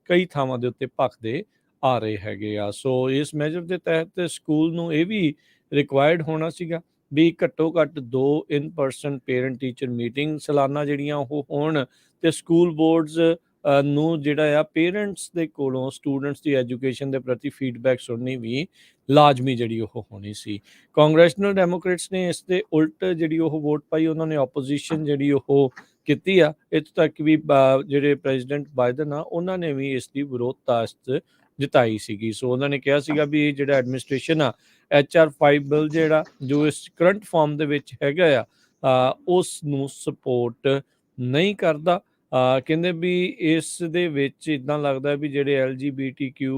B: ਕਈ ਥਾਵਾਂ ਦੇ ਉੱਤੇ ਭਖਦੇ ਆ ਰਹੇ ਹੈਗੇ ਆ। ਸੋ ਇਸ ਮੈਜਰ ਦੇ ਤਹਿਤ ਸਕੂਲ ਨੂੰ ਇਹ ਵੀ ਰਿਕੁਆਇਰਡ ਹੋਣਾ ਸੀਗਾ ਵੀ ਘੱਟੋ ਘੱਟ 2 ਇਨ ਪਰਸਨ ਪੇਰੈਂਟ ਟੀਚਰ ਮੀਟਿੰਗ ਸਾਲਾਨਾ ਜਿਹੜੀਆਂ ਉਹ ਹੋਣ ਤੇ ਸਕੂਲ ਬੋਰਡਸ ਨੂੰ ਜਿਹੜਾ ਆ ਪੇਰੈਂਟਸ ਦੇ ਕੋਲੋਂ ਸਟੂਡੈਂਟਸ ਦੀ ਐਜੂਕੇਸ਼ਨ ਦੇ ਪ੍ਰਤੀ ਫੀਡਬੈਕ ਸੁਣਨੀ ਵੀ ਲਾਜ਼ਮੀ ਜਿਹੜੀ ਉਹ ਹੋਣੀ ਸੀ। ਕਾਂਗਰੈਸ਼ਨਲ ਡੈਮੋਕ੍ਰੇਟਸ ਨੇ ਇਸ ਦੇ ਉਲਟ ਜਿਹੜੀ ਉਹ ਵੋਟ ਪਾਈ, ਉਹਨਾਂ ਨੇ ਆਪੋਜੀਸ਼ਨ ਜਿਹੜੀ ਉਹ ਕੀਤੀ ਆ। ਇੱਥੋਂ ਤੱਕ ਵੀ ਜਿਹੜੇ ਪ੍ਰੈਜ਼ੀਡੈਂਟ ਬਾਈਡਨ ਆ ਉਹਨਾਂ ਨੇ ਵੀ ਇਸ ਦੀ ਵਿਰੋਧਤਾ ਜਤਾਈ ਸੀਗੀ। ਸੋ ਉਹਨਾਂ ਨੇ ਕਿਹਾ ਸੀਗਾ ਵੀ ਇਹ ਜਿਹੜਾ ਐਡਮਿਨਿਸਟ੍ਰੇਸ਼ਨ ਆ HR 5 ਬਿੱਲ ਜਿਹੜਾ ਜੋ ਇਸ ਕਰੰਟ ਫਾਰਮ ਦੇ ਵਿੱਚ ਹੈਗਾ ਆ ਉਸ ਨੂੰ ਸਪੋਰਟ ਨਹੀਂ ਕਰਦਾ। ਕਹਿੰਦੇ ਵੀ ਇਸ ਦੇ ਵਿੱਚ ਇੱਦਾਂ ਲੱਗਦਾ ਵੀ ਜਿਹੜੇ LGBTQ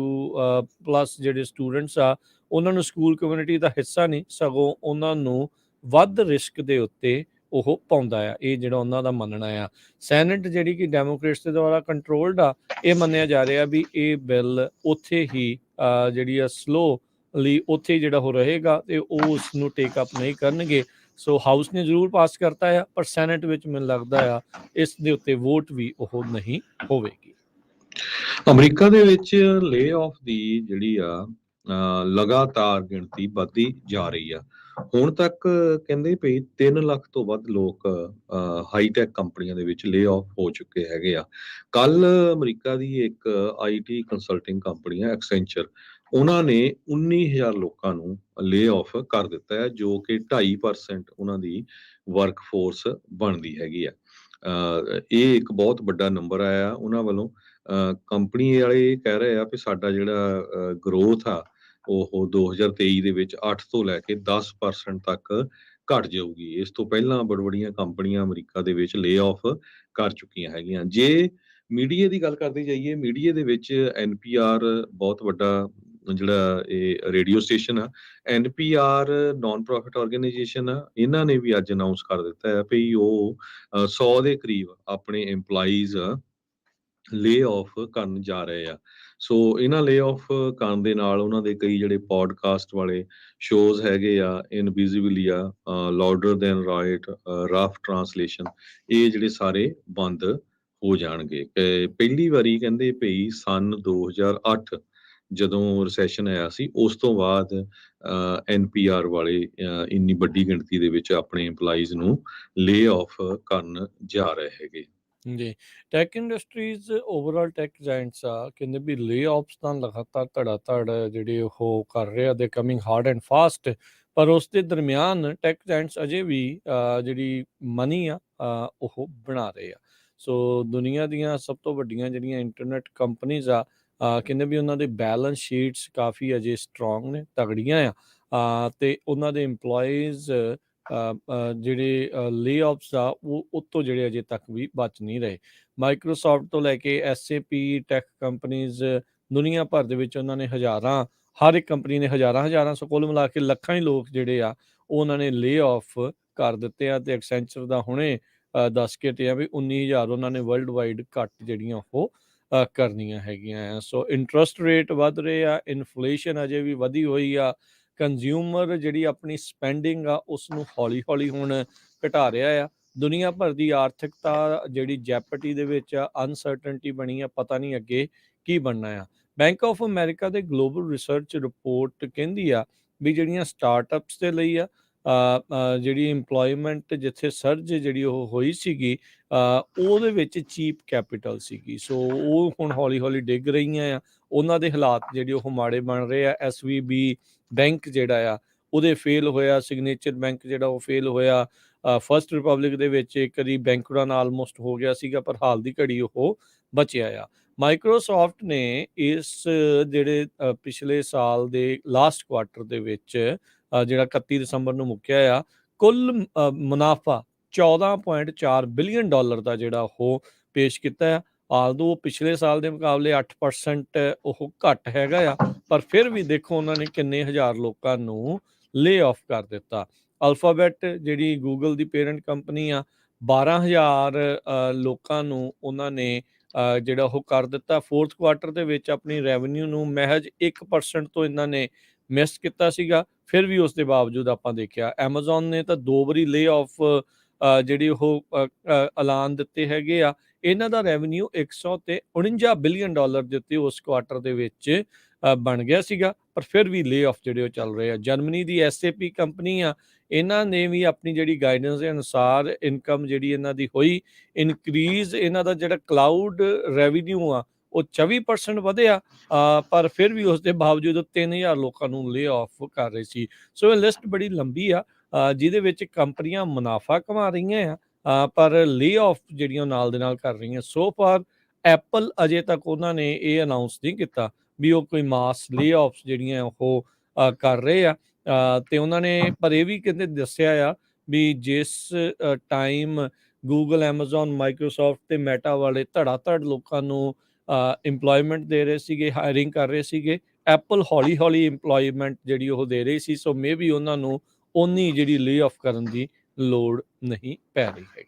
B: ਪਲੱਸ ਜਿਹੜੇ ਸਟੂਡੈਂਟਸ ਆ ਉਹਨਾਂ ਨੂੰ ਸਕੂਲ ਕਮਿਊਨਿਟੀ ਦਾ ਹਿੱਸਾ ਨਹੀਂ, ਸਗੋਂ ਉਹਨਾਂ ਨੂੰ ਵੱਧ ਰਿਸਕ ਦੇ ਉੱਤੇ ਉਹ ਪਾਉਂਦਾ ਆ। ਇਹ ਜਿਹੜਾ ਉਹਨਾਂ ਦਾ ਮੰਨਣਾ ਆ। ਸੈਨੇਟ ਜਿਹੜੀ ਕਿ ਡੈਮੋਕ੍ਰੇਟਸ ਦੇ ਦੁਆਰਾ ਕੰਟਰੋਲਡ ਆ, ਇਹ ਮੰਨਿਆ ਜਾ ਰਿਹਾ ਵੀ ਇਹ ਬਿੱਲ ਉੱਥੇ ਹੀ ਜਿਹੜੀ ਆ ਸਲੋਲੀ ਉੱਥੇ ਜਿਹੜਾ ਉਹ ਰਹੇਗਾ ਤੇ ਉਹ ਉਸ ਨੂੰ ਟੇਕ ਅਪ ਨਹੀਂ ਕਰਨਗੇ। ਸੋ ਹਾਊਸ ਨੇ ਜ਼ਰੂਰ ਪਾਸ ਕਰਤਾ ਆ, ਪਰ ਸੈਨੇਟ ਵਿੱਚ ਮੈਨੂੰ ਲੱਗਦਾ ਆ ਇਸ ਦੇ ਉੱਤੇ ਵੋਟ ਵੀ ਉਹ ਨਹੀਂ ਹੋਵੇਗੀ।
A: ਅਮਰੀਕਾ ਦੇ ਵਿੱਚ ਲੇ ਆਫ ਦੀ ਜਿਹੜੀ ਆ ਲਗਾਤਾਰ ਗਿਣਤੀ ਵੱਧਦੀ ਜਾ ਰਹੀ ਆ। ਹੁਣ ਤੱਕ ਕਹਿੰਦੇ ਵੀ 3 ਲੱਖ ਤੋਂ ਵੱਧ ਲੋਕ ਹਾਈਟੈਕ ਕੰਪਨੀਆਂ ਦੇ ਵਿੱਚ ਲੇ ਆਫ ਹੋ ਚੁੱਕੇ ਹੈਗੇ ਆ। ਕੱਲ ਅਮਰੀਕਾ ਦੀ ਇੱਕ IT ਕੰਸਲਟਿੰਗ ਕੰਪਨੀ ਆ ਐਕਸੈਂਚਰ, ਉਹਨਾਂ ਨੇ 19,000 ਲੋਕਾਂ ਨੂੰ ਲੇ ਆਫ ਕਰ ਦਿੱਤਾ ਹੈ, ਜੋ ਕਿ 2.5% ਉਹਨਾਂ ਦੀ ਵਰਕ ਫੋਰਸ ਬਣਦੀ ਹੈਗੀ ਆ। ਇਹ ਇੱਕ ਬਹੁਤ ਵੱਡਾ ਨੰਬਰ ਆਇਆ ਉਹਨਾਂ ਵੱਲੋਂ। ਕੰਪਨੀ ਵਾਲੇ ਕਹਿ ਰਹੇ ਆ ਵੀ ਸਾਡਾ ਜਿਹੜਾ ਗਰੋਥ ਆ ਉਹ 2023 ਦੇ ਵਿੱਚ 8 ਤੋਂ ਲੈ ਕੇ 10% ਤੱਕ ਘਟ ਜਾਊਗੀ। ਇਸ ਤੋਂ ਪਹਿਲਾਂ ਬੜੀਆਂ ਕੰਪਨੀਆਂ ਅਮਰੀਕਾ ਦੇ ਵਿੱਚ ਲੇ ਆਫ ਕਰ ਚੁੱਕੀਆਂ ਹੈਗੀਆਂ। ਜੇ ਮੀਡੀਆ ਦੀ ਗੱਲ ਕਰਦੇ ਜਾਈਏ, ਮੀਡੀਆ ਦੇ ਵਿੱਚ NPR ਬਹੁਤ ਵੱਡਾ ਜਿਹੜਾ ਇਹ ਰੇਡੀਓ ਸਟੇਸ਼ਨ ਆ। NPR ਨਾਨ ਪ੍ਰੋਫਿਟ ਆਰਗੇਨਾਈਜੇਸ਼ਨ ਆ, ਇਹਨਾਂ ਨੇ ਵੀ ਅੱਜ ਅਨਾਉਂਸ ਕਰ ਦਿੱਤਾ ਹੈ ਵੀ ਉਹ 100 ਦੇ ਕਰੀਬ ਆਪਣੇ EMPLOYEES ਲੇ ਆਫ ਕਰਨ ਜਾ ਰਹੇ ਆ। ਸੋ ਇਹਨਾਂ ਲੇ ਆਫ ਕਰਨ ਦੇ ਨਾਲ ਉਹਨਾਂ ਦੇ ਕਈ ਜਿਹੜੇ ਪੋਡਕਾਸਟ ਵਾਲੇ ਸ਼ੋਜ਼ ਹੈਗੇ ਆ, Invisibilia, louder than right, rough translation, ਇਹ ਜਿਹੜੇ ਸਾਰੇ ਬੰਦ ਹੋ ਜਾਣਗੇ। ਪਹਿਲੀ ਵਾਰੀ ਕਹਿੰਦੇ ਪਈ ਸਨ 2008 ਜਦੋਂ ਰਿਸੈਸ਼ਨ ਆਇਆ ਸੀ, ਉਸ ਤੋਂ ਬਾਅਦ NPR ਵਾਲੇ ਇੰਨੀ ਵੱਡੀ ਗਿਣਤੀ ਦੇ ਵਿੱਚ ਆਪਣੇ EMPLOYEES ਨੂੰ ਲੇ ਆਫ ਕਰਨ ਜਾ ਰਹੇ ਹੈਗੇ।
B: ਜੀ, ਟੈਕ ਇੰਡਸਟਰੀਜ਼ ਓਵਰਆਲ ਟੈਕ ਜਾਇੰਟਸ ਆ ਕਹਿੰਦੇ ਵੀ ਲੇ ਆਫਸ ਤਾਂ ਲਗਾਤਾਰ ਧੜ ਜਿਹੜੇ ਉਹ ਕਰ ਰਹੇ ਆ, ਦੇ ਕਮਿੰਗ ਹਾਰਡ ਐਂਡ ਫਾਸਟ। ਪਰ ਉਸ ਦੇ ਦਰਮਿਆਨ ਟੈਕ ਜਾਇੰਟਸ ਅਜੇ ਵੀ ਜਿਹੜੀ ਮਨੀ ਆ ਉਹ ਬਣਾ ਰਹੇ ਆ। ਸੋ ਦੁਨੀਆ ਦੀਆਂ ਸਭ ਤੋਂ ਵੱਡੀਆਂ ਜਿਹੜੀਆਂ ਇੰਟਰਨੈਟ ਕੰਪਨੀਜ਼ ਆ ਕਹਿੰਦੇ ਵੀ ਉਹਨਾਂ ਦੇ ਬੈਲੈਂਸ ਸ਼ੀਟਸ ਕਾਫੀ ਅਜੇ ਸਟਰੋਂਗ ਨੇ, ਤਗੜੀਆਂ ਆ ਤੇ ਉਹਨਾਂ ਦੇ EMPLOYEES ਜਿਹੜੇ ਲੇ ਆਫਸ ਆ ਉਹ ਉੱਤੋਂ ਜਿਹੜੇ ਅਜੇ ਤੱਕ ਵੀ ਬਚ ਨਹੀਂ ਰਹੇ। ਮਾਈਕਰੋਸਾਫਟ ਤੋਂ ਲੈ ਕੇ SAP ਟੈਕ ਕੰਪਨੀਜ਼ ਦੁਨੀਆ ਭਰ ਦੇ ਵਿੱਚ ਉਹਨਾਂ ਨੇ ਹਜ਼ਾਰਾਂ, ਹਰ ਇੱਕ ਕੰਪਨੀ ਨੇ ਹਜ਼ਾਰਾਂ ਸੋ ਕੁੱਲ ਮਿਲਾ ਕੇ ਲੱਖਾਂ ਹੀ ਲੋਕ ਜਿਹੜੇ ਆ ਉਹ ਉਹਨਾਂ ਨੇ ਲੇ ਆਫ ਕਰ ਦਿੱਤੇ ਆ। ਤੇ ਐਕਸੈਂਚਰ ਦਾ ਹੁਣੇ ਦੱਸ ਕੇ ਹਟਿਆ ਵੀ 19,000 ਉਹਨਾਂ ਨੇ ਵਰਲਡ ਵਾਈਡ ਘੱਟ ਜਿਹੜੀਆਂ ਉਹ ਕਰਨੀਆਂ ਹੈਗੀਆਂ ਆ। ਸੋ ਇੰਟਰਸਟ ਰੇਟ ਵੱਧ ਰਹੇ ਆ, ਇਨਫਲੇਸ਼ਨ ਅਜੇ ਵੀ ਵਧੀ ਹੋਈ ਆ, ਕੰਜ਼ਿਊਮਰ ਜਿਹੜੀ ਆਪਣੀ ਸਪੈਂਡਿੰਗ ਆ ਉਸ ਨੂੰ ਹੌਲੀ ਹੁਣ ਘਟਾ ਰਿਹਾ ਆ। ਦੁਨੀਆ ਭਰ ਦੀ ਆਰਥਿਕਤਾ ਜਿਹੜੀ ਜੈਪਟੀ ਦੇ ਵਿੱਚ ਆ, ਅਨਸਰਟਨਟੀ ਬਣੀ ਆ, ਪਤਾ ਨਹੀਂ ਅੱਗੇ ਕੀ ਬਣਨਾ ਆ। ਬੈਂਕ ਆਫ ਅਮਰੀਕਾ ਦੇ ਗਲੋਬਲ ਰਿਸਰਚ ਰਿਪੋਰਟ ਕਹਿੰਦੀ ਆ ਵੀ ਜਿਹੜੀਆਂ ਸਟਾਰਟਅਪਸ ਦੇ ਲਈ ਆ ਜਿਹੜੀ ਇੰਪਲੋਇਮੈਂਟ ਜਿੱਥੇ ਸਰਜ ਜਿਹੜੀ ਉਹ ਹੋਈ ਸੀਗੀ ਉਹਦੇ ਵਿੱਚ ਚੀਪ ਕੈਪੀਟਲ ਸੀਗੀ। ਸੋ ਉਹ ਹੁਣ ਹੌਲੀ ਡਿੱਗ ਰਹੀਆਂ ਆ, ਉਹਨਾਂ ਦੇ ਹਾਲਾਤ ਜਿਹੜੇ ਉਹ ਮਾੜੇ ਬਣ ਰਹੇ ਆ। SVB ਬੈਂਕ ਜਿਹੜਾ ਆ ਉਹਦੇ ਫੇਲ ਹੋਇਆ, ਸਿਗਨੇਚਰ ਬੈਂਕ ਜਿਹੜਾ ਉਹ ਫੇਲ ਹੋਇਆ, ਫਸਟ ਰਿਪਬਲਿਕ ਦੇ ਵਿੱਚ ਇੱਕ ਵਾਰੀ ਬੈਂਕ ਰਨ ਆਲਮੋਸਟ ਹੋ ਗਿਆ ਸੀਗਾ, ਪਰ ਹਾਲ ਦੀ ਘੜੀ ਉਹ ਬਚਿਆ ਆ। ਮਾਈਕਰੋਸਾਫਟ ਨੇ ਇਸ ਜਿਹੜੇ ਪਿਛਲੇ ਸਾਲ ਦੇ ਲਾਸਟ ਕੁਆਰਟਰ ਦੇ ਵਿੱਚ ਜਿਹੜਾ 31 ਦਸੰਬਰ ਨੂੰ ਮੁੱਕਿਆ ਆ, ਕੁੱਲ ਮੁਨਾਫਾ $14.4 ਬਿਲੀਅਨ ਦਾ ਜਿਹੜਾ ਉਹ ਪੇਸ਼ ਕੀਤਾ ਆ। ਆਲਦੋ ਪਿਛਲੇ ਸਾਲ ਦੇ ਮੁਕਾਬਲੇ 8% ਉਹ ਘੱਟ ਹੈਗਾ ਆ, ਪਰ ਫਿਰ ਵੀ ਦੇਖੋ ਉਹਨਾਂ ਨੇ ਕਿੰਨੇ ਹਜ਼ਾਰ ਲੋਕਾਂ ਨੂੰ ਲੇ ਆਫ ਕਰ ਦਿੱਤਾ। ਅਲਫਾਬੈਟ ਜਿਹੜੀ ਗੂਗਲ ਦੀ ਪੇਰੈਂਟ ਕੰਪਨੀ ਆ, 12,000 ਲੋਕਾਂ ਨੂੰ ਉਹਨਾਂ ਨੇ ਜਿਹੜਾ ਉਹ ਕਰ ਦਿੱਤਾ। ਫੋਰਥ ਕੁਆਰਟਰ ਦੇ ਵਿੱਚ ਆਪਣੀ ਰੈਵਨਿਊ ਨੂੰ ਮਹਿਜ 1% ਤੋਂ ਇਹਨਾਂ ਨੇ ਮਿਸ ਕੀਤਾ ਸੀਗਾ। ਫਿਰ ਵੀ ਉਸ ਦੇ ਬਾਵਜੂਦ ਆਪਾਂ ਦੇਖਿਆ ਐਮਾਜ਼ੋਨ ਨੇ ਤਾਂ 2 ਵਾਰੀ ਲੇ ਆਫ ਜਿਹੜੀ ਉਹ ਐਲਾਨ ਦਿੱਤੇ ਹੈਗੇ ਆ। ਇਹਨਾਂ ਦਾ ਰੈਵਨਿਊ $149 ਬਿਲੀਅਨ ਦੇ ਉੱਤੇ ਉਸ ਕੁਆਰਟਰ ਦੇ ਵਿੱਚ ਬਣ ਗਿਆ ਸੀਗਾ, ਪਰ ਫਿਰ ਵੀ ਲੇ ਆਫ ਜਿਹੜੇ ਉਹ ਚੱਲ ਰਹੇ ਆ। ਜਰਮਨੀ ਦੀ SAP ਕੰਪਨੀ ਆ, ਇਹਨਾਂ ਨੇ ਵੀ ਆਪਣੀ ਜਿਹੜੀ ਗਾਈਡੈਂਸ ਦੇ ਅਨੁਸਾਰ ਇਨਕਮ ਜਿਹੜੀ ਇਹਨਾਂ ਦੀ ਹੋਈ ਇਨਕਰੀਜ਼। ਇਹਨਾਂ ਦਾ ਜਿਹੜਾ ਕਲਾਊਡ ਰੈਵਨਿਊ ਆ ਉਹ 24% ਵਧਿਆ, ਪਰ ਫਿਰ ਵੀ ਉਸ ਦੇ ਬਾਵਜੂਦ 3000 ਲੋਕਾਂ ਨੂੰ ਲੇ ਆਫ ਕਰ ਰਹੇ ਸੀ। ਸੋ ਇਹ ਲਿਸਟ ਬੜੀ ਲੰਬੀ ਆ, ਜਿਹਦੇ ਵਿੱਚ ਕੰਪਨੀਆਂ ਮੁਨਾਫਾ ਕਮਾ ਰਹੀਆਂ ਆ, ਪਰ ਲੇ ਆਫ ਜਿਹੜੀਆਂ ਨਾਲ ਦੇ ਨਾਲ ਕਰ ਰਹੀਆਂ। ਸੋ ਫਾਰ ਐਪਲ ਅਜੇ ਤੱਕ ਉਹਨਾਂ ਨੇ ਇਹ ਅਨਾਉਂਸ ਨਹੀਂ ਕੀਤਾ ਵੀ ਉਹ ਕੋਈ ਮਾਸ ਲੇ ਆਫਸ ਜਿਹੜੀਆਂ ਉਹ ਕਰ ਰਹੇ ਆ। ਤੇ ਉਹਨਾਂ ਨੇ ਪਰ ਇਹ ਵੀ ਕਹਿੰਦੇ ਦੱਸਿਆ ਆ ਵੀ ਜਿਸ ਟਾਈਮ ਗੂਗਲ, ਐਮਾਜ਼ੋਨ, ਮਾਈਕਰੋਸਾਫਟ ਤੇ ਮੈਟਾ ਵਾਲੇ ਧੜਾ ਧੜ ਲੋਕਾਂ ਨੂੰ ਇੰਪਲੋਇਮੈਂਟ ਦੇ ਰਹੇ ਸੀਗੇ, ਹਾਇਰਿੰਗ ਕਰ ਰਹੇ ਸੀਗੇ, ਐਪਲ ਹੌਲੀ ਹੌਲੀ ਇੰਪਲੋਇਮੈਂਟ ਜਿਹੜੀ ਉਹ ਦੇ ਰਹੀ ਸੀ। ਸੋ ਮੇ ਵੀ ਉਹਨਾਂ ਨੂੰ ਓਨੀ ਜਿਹੜੀ ਲੇ ਆਫ ਕਰਨ ਦੀ ਲੋੜ ਨਹੀਂ ਪੈ ਰਹੀ ਹੈਗੀ।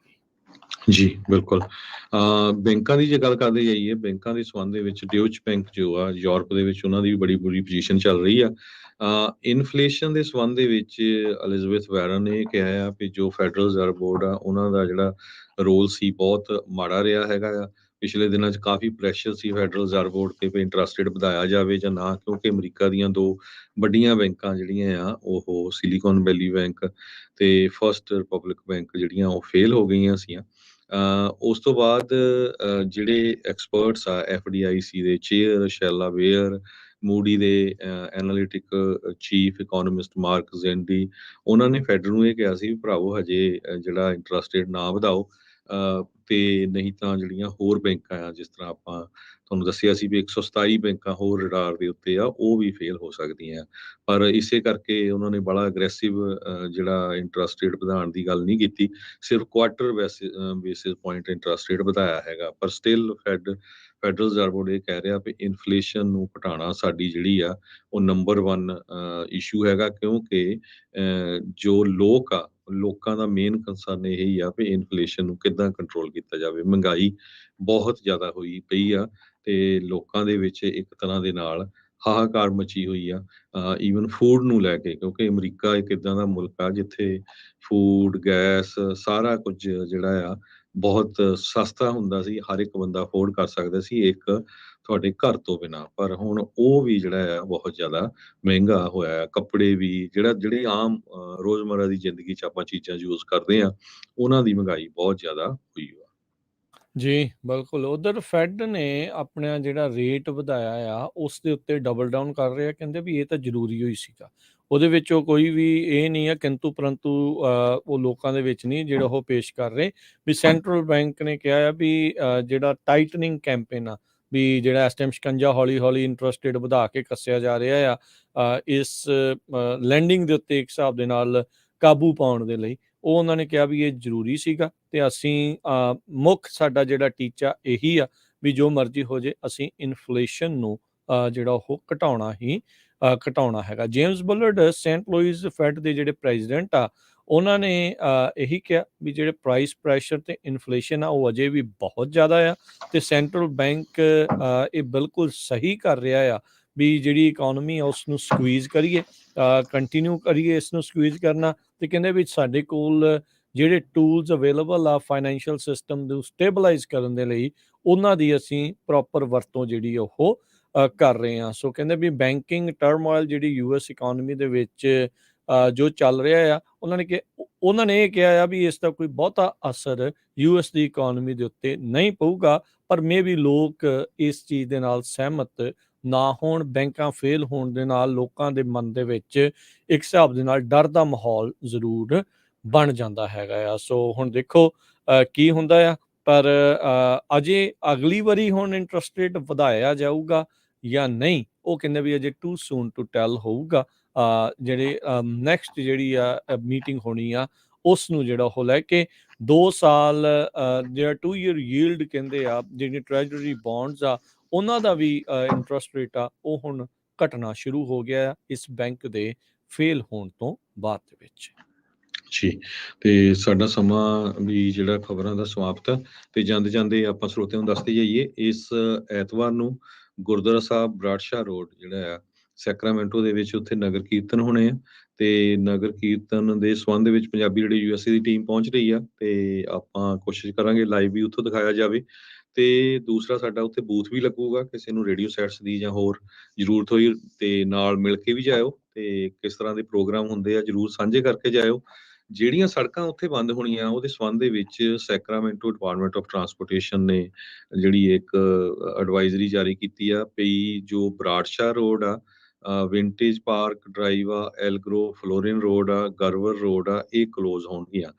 A: ਜੀ ਬਿਲਕੁਲ। ਬੈਂਕਾਂ ਦੀ ਜੇ ਗੱਲ ਕਰਦੇ ਜਾਈਏ, ਬੈਂਕਾਂ ਦੇ ਸੰਬੰਧ ਦੇ ਵਿੱਚ ਡਿਊਚ ਬੈਂਕ ਜੋ ਆ ਯੂਰਪ ਦੇ ਵਿੱਚ, ਉਹਨਾਂ ਦੀ ਵੀ ਬੜੀ ਬੁਰੀ ਪੋਜੀਸ਼ਨ ਚੱਲ ਰਹੀ ਆ। ਇਨਫਲੇਸ਼ਨ ਦੇ ਸੰਬੰਧ ਦੇ ਵਿੱਚ ਐਲਿਜ਼ਬeth ਵਾਰਨ ਨੇ ਕਿਹਾ ਆ ਵੀ ਜੋ ਫੈਡਰਲ ਰਿਜ਼ਰਵ ਬੋਰਡ ਆ ਉਹਨਾਂ ਦਾ ਜਿਹੜਾ ਰੋਲ ਸੀ ਬਹੁਤ ਮਾੜਾ ਰਿਹਾ ਹੈਗਾ ਆ। ਪਿਛਲੇ ਦਿਨਾਂ 'ਚ ਕਾਫੀ ਪ੍ਰੈਸ਼ਰ ਸੀ ਫੈਡਰਲ ਰਿਜ਼ਰਵ ਬੋਰਡ ਤੇ ਵੀ ਇੰਟਰਸਟ ਰੇਟ ਵਧਾਇਆ ਜਾਵੇ ਜਾਂ ਨਾ, ਕਿਉਂਕਿ ਅਮਰੀਕਾ ਦੀਆਂ ਦੋ ਵੱਡੀਆਂ ਬੈਂਕਾਂ ਜਿਹੜੀਆਂ ਆ ਉਹ ਸਿਲੀਕਨ ਵੈਲੀ ਬੈਂਕ ਤੇ ਫਸਟ ਰਿਪਬਲਿਕ ਬੈਂਕ ਜਿਹੜੀਆਂ ਉਹ ਫੇਲ ਹੋ ਗਈਆਂ ਸੀਆਂ। ਉਸ ਤੋਂ ਬਾਅਦ ਜਿਹੜੇ ਐਕਸਪਰਟਸ ਆ, FDIC ਦੇ ਚੇਅਰ ਸ਼ੈਲਾ ਵੇਅਰ, ਮੂਡੀ ਦੇ ਐਨਾਲਿਟਿਕ ਚੀਫ ਇਕੋਨੋਮਿਸਟ ਮਾਰਕ ਜ਼ੈਂਡੀ, ਉਹਨਾਂ ਨੇ ਫੈਡਰ ਨੂੰ ਇਹ ਕਿਹਾ ਸੀ ਵੀ ਭਰਾਵੋ ਹਜੇ ਜਿਹੜਾ ਇੰਟਰਸਟ ਰੇਟ ਨਾ ਵਧਾਓ, ਤੇ ਨਹੀਂ ਤਾਂ ਜਿਹੜੀਆਂ ਹੋਰ ਬੈਂਕਾਂ ਆ, ਜਿਸ ਤਰ੍ਹਾਂ ਆਪਾਂ ਤੁਹਾਨੂੰ ਦੱਸਿਆ ਸੀ ਵੀ 127 ਬੈਂਕਾਂ ਹੋਰ ਰਡਾਰ ਦੇ ਉੱਤੇ ਆ, ਉਹ ਵੀ ਫੇਲ ਹੋ ਸਕਦੀਆਂ। ਪਰ ਇਸੇ ਕਰਕੇ ਉਹਨਾਂ ਨੇ ਬੜਾ ਅਗਰੈਸਿਵ ਜਿਹੜਾ ਇੰਟਰਸਟ ਰੇਟ ਵਧਾਉਣ ਦੀ ਗੱਲ ਨਹੀਂ ਕੀਤੀ, ਸਿਰਫ quarter basis point interest rate ਵਧਾਇਆ ਹੈਗਾ। ਪਰ ਸਟਿਲ ਫੈਡਰਲ ਰਿਜ਼ਰਵ ਬੋਰਡ ਇਹ ਕਹਿ ਰਿਹਾ ਵੀ ਇਨਫਲੇਸ਼ਨ ਨੂੰ ਘਟਾਉਣਾ ਸਾਡੀ ਜਿਹੜੀ ਆ ਉਹ ਨੰਬਰ 1 ਇਸ਼ੂ ਹੈਗਾ, ਕਿਉਂਕਿ ਜੋ ਲੋਕਾਂ ਦਾ ਮੇਨ ਕੰਸਰਨ ਇਹ ਹੀ ਆ ਵੀ ਇਨਫਲੇਸ਼ਨ ਨੂੰ ਕਿੱਦਾਂ ਕੰਟਰੋਲ ਕੀਤਾ ਜਾਵੇ। ਮਹਿੰਗਾਈ ਬਹੁਤ ਜ਼ਿਆਦਾ ਹੋਈ ਪਈ ਆ ਤੇ ਲੋਕਾਂ ਦੇ ਵਿੱਚ ਇੱਕ ਤਰ੍ਹਾਂ ਦੇ ਨਾਲ ਹਾਹਾਕਾਰ ਮਚੀ ਹੋਈ ਆ, ਈਵਨ ਫੂਡ ਨੂੰ ਲੈ ਕੇ, ਕਿਉਂਕਿ ਅਮਰੀਕਾ ਇੱਕ ਇਦਾਂ ਦਾ ਮੁਲਕ ਆ ਜਿੱਥੇ ਫੂਡ, ਗੈਸ, ਸਾਰਾ ਕੁਝ ਜਿਹੜਾ ਆ ਬਹੁਤ ਸਸਤਾ ਹੁੰਦਾ ਸੀ, ਹਰ ਇੱਕ ਬੰਦਾ ਅਫੋਰਡ ਕਰ ਸਕਦਾ ਸੀ ਇੱਕ ਤੁਹਾਡੇ ਘਰ ਤੋਂ ਬਿਨਾਂ। ਪਰ ਹੁਣ ਉਹ ਵੀ ਜਿਹੜਾ ਆ ਬਹੁਤ ਜ਼ਿਆਦਾ ਮਹਿੰਗਾ ਹੋਇਆ ਹੈ। ਕੱਪੜੇ ਵੀ ਜਿਹੜੀ ਆਮ ਰੋਜ਼ਮर्रा ਦੀ ਜ਼ਿੰਦਗੀ 'ਚ ਆਪਾਂ ਚੀਜ਼ਾਂ ਯੂਜ਼ ਕਰਦੇ ਆ, ਉਹਨਾਂ ਦੀ ਮਹਿੰਗਾਈ ਬਹੁਤ ਜ਼ਿਆਦਾ ਹੋਈ ਆ।
B: ਜੀ, ਬਿਲਕੁਲ। ਉਧਰ ਫੈਡ ਨੇ ਆਪਣਾ ਜਿਹੜਾ ਰੇਟ ਵਧਾਇਆ ਆ, ਉਸ ਦੇ ਉੱਤੇ ਡਬਲ ਡਾਊਨ ਕਰ ਰਹੇ ਆ। ਕਹਿੰਦੇ ਵੀ ਇਹ ਤਾਂ ਜ਼ਰੂਰੀ ਹੋਈ ਸੀਗਾ। ਉਹਦੇ ਵਿੱਚ ਉਹ ਕੋਈ ਵੀ ਇਹ ਨਹੀਂ ਆ ਕਿੰਤੂ ਪਰੰਤੂ ਉਹ ਲੋਕਾਂ ਦੇ ਵਿੱਚ ਨਹੀਂ ਜਿਹੜਾ ਉਹ ਪੇਸ਼ ਕਰ ਰਹੇ। ਵੀ ਸੈਂਟਰਲ ਬੈਂਕ ਨੇ ਕਿਹਾ ਆ ਵੀ ਜਿਹੜਾ ਟਾਈਟਨਿੰਗ ਕੈਂਪੇਨ ਆ, ਵੀ ਜਿਹੜਾ ਇਸ ਟਾਈਮ ਸ਼ਿਕੰਜਾ ਹੌਲੀ-ਹੌਲੀ ਇੰਟਰਸਟ ਰੇਟ ਵਧਾ ਕੇ ਕੱਸਿਆ ਜਾ ਰਿਹਾ ਆ, ਇਸ ਲੈਂਡਿੰਗ ਦੇ ਉੱਤੇ ਇੱਕ ਹਿਸਾਬ ਦੇ ਨਾਲ ਕਾਬੂ ਪਾਉਣ ਦੇ ਲਈ, ਉਹ ਉਹਨਾਂ ਨੇ ਕਿਹਾ ਵੀ ਇਹ ਜ਼ਰੂਰੀ ਸੀਗਾ ਤੇ ਅਸੀਂ ਮੁੱਖ ਸਾਡਾ ਜਿਹੜਾ ਟੀਚਾ ਇਹੀ ਆ ਵੀ ਜੋ ਮਰਜ਼ੀ ਹੋ ਜੇ ਅਸੀਂ ਇਨਫਲੇਸ਼ਨ ਨੂੰ ਜਿਹੜਾ ਉਹ ਘਟਾਉਣਾ ਹੈਗਾ। ਜੇਮਸ ਬੁਲਰਡ ਸੇਂਟ ਲੁਈਸ ਫੈਡ ਦੇ ਜਿਹੜੇ ਪ੍ਰੈਜ਼ੀਡੈਂਟ ਆ, ਉਹਨਾਂ ਨੇ ਇਹੀ ਕਿਹਾ ਵੀ ਜਿਹੜੇ ਪ੍ਰਾਈਸ ਪ੍ਰੈਸ਼ਰ ਤੇ ਇਨਫਲੇਸ਼ਨ ਆ ਉਹ ਅਜੇ ਵੀ ਬਹੁਤ ਜ਼ਿਆਦਾ ਆ ਤੇ ਸੈਂਟਰਲ ਬੈਂਕ ਇਹ ਬਿਲਕੁਲ ਸਹੀ ਕਰ ਰਿਹਾ ਆ ਵੀ ਜਿਹੜੀ ਇਕਨੋਮੀ ਆ ਉਸ ਨੂੰ ਸਕਵੀਜ਼ ਕਰੀਏ, ਕੰਟੀਨਿਊ ਕਰੀਏ ਇਸ ਨੂੰ ਸਕਵੀਜ਼ ਕਰਨਾ। ਤੇ ਕਹਿੰਦੇ ਵੀ ਸਾਡੇ ਕੋਲ ਜਿਹੜੇ ਟੂਲਸ ਅਵੇਲੇਬਲ ਆ ਫਾਈਨੈਂਸ਼ੀਅਲ ਸਿਸਟਮ ਨੂੰ ਸਟੇਬਲਾਈਜ਼ ਕਰਨ ਦੇ ਲਈ, ਉਹਨਾਂ ਦੀ ਅਸੀਂ ਪ੍ਰੋਪਰ ਵਰਤੋਂ ਜਿਹੜੀ ਉਹ ਕਰ ਰਹੇ ਹਾਂ। ਸੋ ਕਹਿੰਦੇ ਵੀ ਬੈਂਕਿੰਗ ਟਰਮੋਇਲ ਜਿਹੜੀ US ਇਕਨੋਮੀ ਦੇ ਵਿੱਚ ਜੋ ਚੱਲ ਰਿਹਾ ਆ, ਉਹਨਾਂ ਨੇ ਇਹ ਕਿਹਾ ਆ ਵੀ ਇਸ ਦਾ ਕੋਈ ਬਹੁਤਾ ਅਸਰ US ਦੀ ਇਕਨੋਮੀ ਦੇ ਉੱਤੇ ਨਹੀਂ ਪਊਗਾ, ਪਰ ਮੇ ਵੀ ਲੋਕ ਇਸ ਚੀਜ਼ ਦੇ ਨਾਲ ਸਹਿਮਤ ਨਾ ਹੋਣ। ਬੈਂਕਾਂ ਫੇਲ ਹੋਣ ਦੇ ਨਾਲ ਲੋਕਾਂ ਦੇ ਮਨ ਦੇ ਵਿੱਚ ਇੱਕ ਹਿਸਾਬ ਦੇ ਨਾਲ ਡਰ ਦਾ ਮਾਹੌਲ ਜ਼ਰੂਰ ਬਣ ਜਾਂਦਾ ਹੈਗਾ ਆ। ਸੋ ਹੁਣ ਦੇਖੋ ਕੀ ਹੁੰਦਾ ਆ, ਪਰ ਅਜੇ ਅਗਲੀ ਵਾਰੀ ਹੁਣ ਇੰਟਰਸਟ ਰੇਟ ਵਧਾਇਆ ਜਾਊਗਾ ਜਾਂ ਨਹੀਂ, ਉਹ ਕਹਿੰਦੇ ਵੀ ਅਜੇ ਟੂ ਸੂਨ ਟੂ ਟੈਲ ਹੋਊਗਾ। ਜਿਹੜੇ ਨੈਕਸਟ ਜਿਹੜੀ ਆ ਮੀਟਿੰਗ ਹੋਣੀ ਆ, ਉਸ ਨੂੰ ਜਿਹੜਾ ਉਹ ਲੈ ਕੇ 2 ਸਾਲ ਜਿਹੜਾ 2 ਈਅਰ ਯੀਲਡ ਕਹਿੰਦੇ ਆ, ਜਿਹੜੀ ਟ੍ਰੈਜਰੀ ਬੌਂਡਸ ਆ, ਉਹਨਾਂ ਦਾ ਵੀ ਇੰਟਰਸਟ ਰੇਟ ਆ ਉਹ ਹੁਣ ਘਟਣਾ ਸ਼ੁਰੂ ਹੋ ਗਿਆ ਆ ਇਸ ਬੈਂਕ ਦੇ ਫੇਲ ਹੋਣ ਤੋਂ ਬਾਅਦ ਦੇ ਵਿੱਚ।
A: ਜੀ, ਤੇ ਸਾਡਾ ਸਮਾਂ ਵੀ ਜਿਹੜਾ ਖਬਰਾਂ ਦਾ ਸਮਾਪਤ ਆ, ਤੇ ਜਾਂਦੇ ਆਪਾਂ ਸਰੋਤਿਆਂ ਨੂੰ ਦੱਸਦੇ ਜਾਈਏ ਇਸ ਐਤਵਾਰ ਨੂੰ ਗੁਰਦੁਆਰਾ ਸਾਹਿਬ ਬਰਾੜਸ਼ਾਹ ਰੋਡ ਜਿਹੜਾ ਆ ਸੈਕਰਾਮੈਂਟੋ ਦੇ ਵਿੱਚ, ਉੱਥੇ ਨਗਰ ਕੀਰਤਨ ਹੋਣੇ ਆ ਤੇ ਨਗਰ ਕੀਰਤਨ ਦੇ ਸੰਬੰਧ ਵਿੱਚ ਪੰਜਾਬੀ ਰੇਡੀਓ USA ਦੀ ਟੀਮ ਪਹੁੰਚ ਰਹੀ ਆ ਤੇ ਆਪਾਂ ਕੋਸ਼ਿਸ਼ ਕਰਾਂਗੇ ਲਾਈਵ ਵੀ ਉੱਥੋਂ ਦਿਖਾਇਆ ਜਾਵੇ। ਤੇ ਦੂਸਰਾ ਸਾਡਾ ਉੱਥੇ ਬੂਥ ਵੀ ਲੱਗੂਗਾ, ਕਿਸੇ ਨੂੰ ਰੇਡੀਓ ਸੈਟਸ ਦੀ ਜਾਂ ਹੋਰ ਜ਼ਰੂਰਤ ਹੋਈ ਤੇ ਨਾਲ ਮਿਲ ਕੇ ਵੀ ਜਾਇਓ, ਤੇ ਕਿਸ ਤਰ੍ਹਾਂ ਦੇ ਪ੍ਰੋਗਰਾਮ ਹੁੰਦੇ ਆ ਜ਼ਰੂਰ ਸਾਂਝੇ ਕਰਕੇ ਜਾਇਓ। ਜਿਹੜੀਆਂ ਸੜਕਾਂ ਉੱਥੇ ਬੰਦ ਹੋਣੀਆਂ ਉਹਦੇ ਸੰਬੰਧ ਦੇ ਵਿੱਚ ਸੈਕਰਾਮੈਂਟੋ ਡਿਪਾਰਟਮੈਂਟ ਆਫ ਟਰਾਂਸਪੋਰਟੇਸ਼ਨ ਨੇ ਜਿਹੜੀ ਇੱਕ ਐਡਵਾਈਜ਼ਰੀ ਜਾਰੀ ਕੀਤੀ ਆ ਵੀ ਜੋ ਬਰਾੜਸ਼ਾਹ ਰੋਡ ਆ, ਵਿੰਟੇਜ ਪਾਰਕ ਡਰਾਈਵ ਆ, ਐਲਗਰੋ ਫਲੋਰਿਨ ਰੋਡ ਆ, ਗਰਵਰ ਰੋਡ ਆ, ਇਹ ਕਲੋਜ਼ ਹੋਣਗੀਆਂ।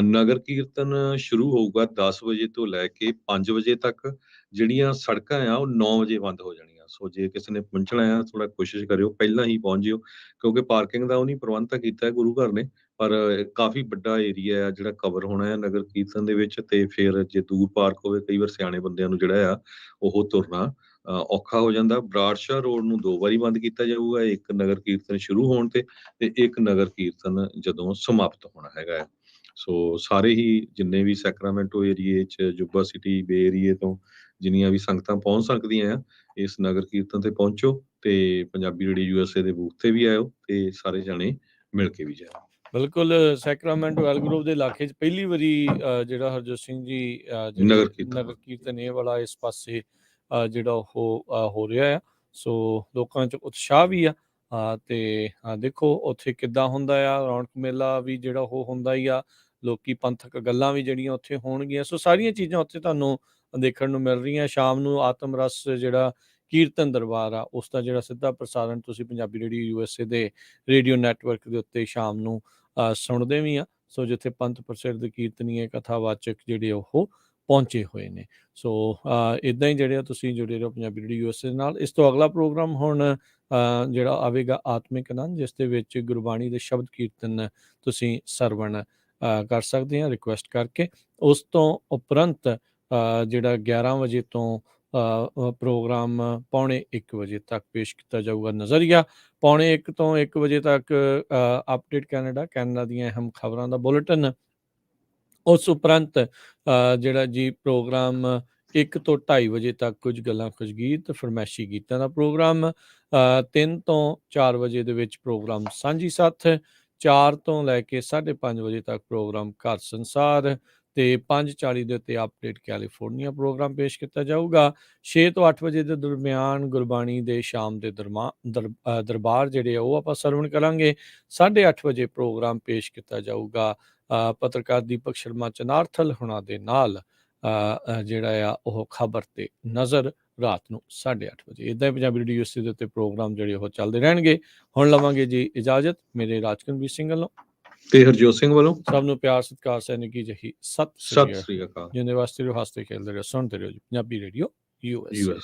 A: ਨਗਰ ਕੀਰਤਨ ਸ਼ੁਰੂ ਹੋਊਗਾ 10 ਵਜੇ ਤੋਂ ਲੈ ਕੇ 5 ਵਜੇ ਤੱਕ। ਜਿਹੜੀਆਂ ਸੜਕਾਂ ਆ ਉਹ 9 ਵਜੇ ਬੰਦ ਹੋ ਜਾਣੀਆਂ। ਸੋ ਜੇ ਕਿਸੇ ਨੇ ਪਹੁੰਚਣਾ ਆ ਥੋੜਾ ਕੋਸ਼ਿਸ਼ ਕਰਿਓ ਪਹਿਲਾਂ ਹੀ ਪਹੁੰਚ ਜਿਓ, ਕਿਉਂਕਿ ਪਾਰਕਿੰਗ ਦਾ ਉਹ ਨਹੀਂ ਪ੍ਰਬੰਧ ਤਾਂ ਕੀਤਾ ਹੈ ਗੁਰੂ ਘਰ ਨੇ, ਪਰ ਕਾਫੀ ਵੱਡਾ ਏਰੀਆ ਆ ਜਿਹੜਾ ਕਵਰ ਹੋਣਾ ਹੈ ਨਗਰ ਕੀਰਤਨ ਦੇ ਵਿੱਚ। ਤੇ ਫਿਰ ਜੇ ਦੂਰ ਪਾਰਕ ਹੋਵੇ, ਕਈ ਵਾਰ ਸਿਆਣੇ ਬੰਦਿਆਂ ਨੂੰ ਜਿਹੜਾ ਆ ਉਹ ਤੁਰਨਾ ਔਖਾ ਹੋ ਜਾਂਦਾ। ਬਰਾੜਸ਼ਾਹ ਰੋਡ ਨੂੰ 2 ਵਾਰੀ ਬੰਦ ਕੀਤਾ ਜਾਊਗਾ, ਇੱਕ ਨਗਰ ਕੀਰਤਨ ਸ਼ੁਰੂ ਹੋਣ ਤੇ ਇੱਕ ਨਗਰ ਕੀਰਤਨ ਜਦੋਂ ਸਮਾਪਤ ਹੋਣਾ ਹੈਗਾ ਹੈ। ਸੋ ਸਾਰੇ ਹੀ ਜਿੰਨੇ ਵੀ ਸੈਕਰਾਮੈਂਟੋ ਏਰੀਏ 'ਚ, ਜੁੱਬਾ ਸਿਟੀ, ਬੇ ਏਰੀਏ ਤੋਂ ਜਿੰਨੀਆਂ ਵੀ ਸੰਗਤਾਂ ਪਹੁੰਚ ਸਕਦੀਆਂ ਆ ਇਸ ਨਗਰ ਕੀਰਤਨ ਤੇ ਪਹੁੰਚੋ, ਤੇ ਪੰਜਾਬੀ ਰੇਡੀਓ USA ਦੇ ਬੂਥ ਤੇ ਵੀ ਆਇਓ ਤੇ ਸਾਰੇ ਜਾਣੇ ਮਿਲ ਕੇ ਵੀ ਜਾਇਓ।
B: ਬਿਲਕੁਲ ਸੈਕਰਾਮੈਂਟੋ ਐਲਗਰੋਵ ਦੇ ਇਲਾਕੇ 'ਚ ਪਹਿਲੀ ਵਾਰੀ ਜਿਹੜਾ ਹਰਜੋਤ ਸਿੰਘ ਜੀ ਜਿਹੜੇ ਨਗਰ ਕੀਰਤਨ ਇਹ ਵਾਲਾ ਇਸ ਪਾਸੇ ਜਿਹੜਾ ਉਹ ਹੋ ਰਿਹਾ ਆ। ਸੋ ਲੋਕਾਂ 'ਚ ਉਤਸ਼ਾਹ ਵੀ ਆ ਤੇ ਦੇਖੋ ਉੱਥੇ ਕਿੱਦਾਂ ਹੁੰਦਾ ਆ। ਰੌਣਕ ਮੇਲਾ ਵੀ ਜਿਹੜਾ ਉਹ ਹੁੰਦਾ ਹੀ ਆ, ਲੋਕੀ ਪੰਥਕ ਗੱਲਾਂ ਵੀ ਜਿਹੜੀਆਂ ਉੱਥੇ ਹੋਣਗੀਆਂ। ਸੋ ਸਾਰੀਆਂ ਚੀਜ਼ਾਂ ਉੱਥੇ ਤੁਹਾਨੂੰ ਦੇਖਣ ਨੂੰ ਮਿਲ ਰਹੀਆਂ। ਸ਼ਾਮ ਨੂੰ ਆਤਮ ਰਸ ਜਿਹੜਾ ਕੀਰਤਨ ਦਰਬਾਰ ਆ ਉਸ ਦਾ ਜਿਹੜਾ ਸਿੱਧਾ ਪ੍ਰਸਾਰਣ ਤੁਸੀਂ ਪੰਜਾਬੀ ਰੇਡੀਓ USA ਦੇ ਰੇਡੀਓ ਨੈਟਵਰਕ ਦੇ ਉੱਤੇ ਸ਼ਾਮ ਨੂੰ ਸੁਣਦੇ ਵੀ ਆ। ਸੋ ਜਿੱਥੇ ਪੰਥ ਪ੍ਰਸਿੱਧ ਕੀਰਤਨੀਏ ਕਥਾਵਾਚਕ ਜਿਹੜੇ ਉਹ ਪਹੁੰਚੇ ਹੋਏ ਨੇ। ਸੋ ਇੱਦਾਂ ਹੀ ਜਿਹੜੇ ਤੁਸੀਂ ਜੁੜੇ ਰਹੋ ਪੰਜਾਬੀ ਰੇਡੀਓ USA ਨਾਲ। ਇਸ ਤੋਂ ਅਗਲਾ ਪ੍ਰੋਗਰਾਮ ਹੁਣ ਜਿਹੜਾ ਆਵੇਗਾ ਆਤਮਿਕ ਆਨੰਦ, ਜਿਸ ਦੇ ਵਿੱਚ ਗੁਰਬਾਣੀ ਦੇ ਸ਼ਬਦ ਕੀਰਤਨ ਤੁਸੀਂ ਸਰਵਣ ਕਰ ਸਕਦੇ ਹਾਂ ਰਿਕੁਐਸਟ ਕਰਕੇ। ਉਸ ਤੋਂ ਉਪਰੰਤ ਜਿਹੜਾ 11 ਵਜੇ ਤੋਂ ਪ੍ਰੋਗਰਾਮ 12:45 ਵਜੇ ਤੱਕ ਪੇਸ਼ ਕੀਤਾ ਜਾਊਗਾ ਨਜ਼ਰੀਆ। 12:45 ਤੋਂ 1 ਵਜੇ ਤੱਕ ਅਪਡੇਟ ਕੈਨੇਡਾ ਦੀਆਂ ਅਹਿਮ ਖਬਰਾਂ ਦਾ ਬੁਲੇਟਿਨ। ਉਸ ਉਪਰੰਤ ਜਿਹੜਾ ਜੀ ਪ੍ਰੋਗਰਾਮ 1 ਤੋਂ 2:30 ਵਜੇ ਤੱਕ ਕੁਝ ਗੱਲਾਂ ਕੁਝ ਗੀਤ, ਫਰਮੈਸ਼ੀ ਗੀਤਾਂ ਦਾ ਪ੍ਰੋਗਰਾਮ। 3 ਤੋਂ 4 ਵਜੇ ਦੇ ਵਿੱਚ ਪ੍ਰੋਗਰਾਮ ਸਾਂਝੀ ਸਾਥ। 4 ਤੋਂ ਲੈ ਕੇ 5:30 ਵਜੇ ਤੱਕ ਪ੍ਰੋਗਰਾਮ ਘਰ ਸੰਸਾਰ ਤੇ 5:40 ਦੇ ਉੱਤੇ ਅਪਡੇਟ ਕੈਲੀਫੋਰਨੀਆ ਪ੍ਰੋਗਰਾਮ ਪੇਸ਼ ਕੀਤਾ ਜਾਊਗਾ। 6 ਤੋਂ 8 ਵਜੇ ਦੇ ਦਰਮਿਆਨ ਗੁਰਬਾਣੀ ਦੇ ਸ਼ਾਮ ਦੇ ਦਰਬਾਰ ਜਿਹੜੇ ਆ ਉਹ ਆਪਾਂ ਸਰਵਣ ਕਰਾਂਗੇ। 8:30 ਵਜੇ ਪ੍ਰੋਗਰਾਮ ਪੇਸ਼ ਕੀਤਾ ਜਾਊਗਾ ਪੱਤਰਕਾਰ ਦੀਪਕ ਸ਼ਰਮਾ ਚਨਾਰਥਲ ਹੁਣਾਂ ਦੇ ਨਾਲ ਜਿਹੜਾ ਆ ਉਹ ਖਬਰ ਤੇ ਨਜ਼ਰ ਰਾਤ ਨੂੰ 8:30 ਵਜੇ। ਇੱਦਾਂ ਹੀ ਪੰਜਾਬੀ ਰੇਡੀਓ USA ਦੇ ਉੱਤੇ ਪ੍ਰੋਗਰਾਮ ਜਿਹੜੇ ਉਹ ਚੱਲਦੇ ਰਹਿਣਗੇ। ਹੁਣ ਲਵਾਂਗੇ ਜੀ ਇਜਾਜ਼ਤ ਮੇਰੇ ਰਾਜਕਨਵੀਰ ਸਿੰਘ ਵੱਲੋਂ
A: ਤੇ ਹਰਜੋਤ ਸਿੰਘ ਵੱਲੋਂ।
B: ਸਭ ਨੂੰ ਪਿਆਰ ਸਤਿਕਾਰ ਸੈਨਿਕੀ ਜਹੀ ਸਤਿ ਸ੍ਰੀ ਅਕਾਲ। ਜਿੰਦੇ ਵਾਸਤੇ ਰਹੋ, ਹੱਸਦੇ ਖੇਡਦੇ ਰਹੋ, ਸੁਣਦੇ ਰਹੋ ਜੀ ਪੰਜਾਬੀ ਰੇਡੀਓ USA।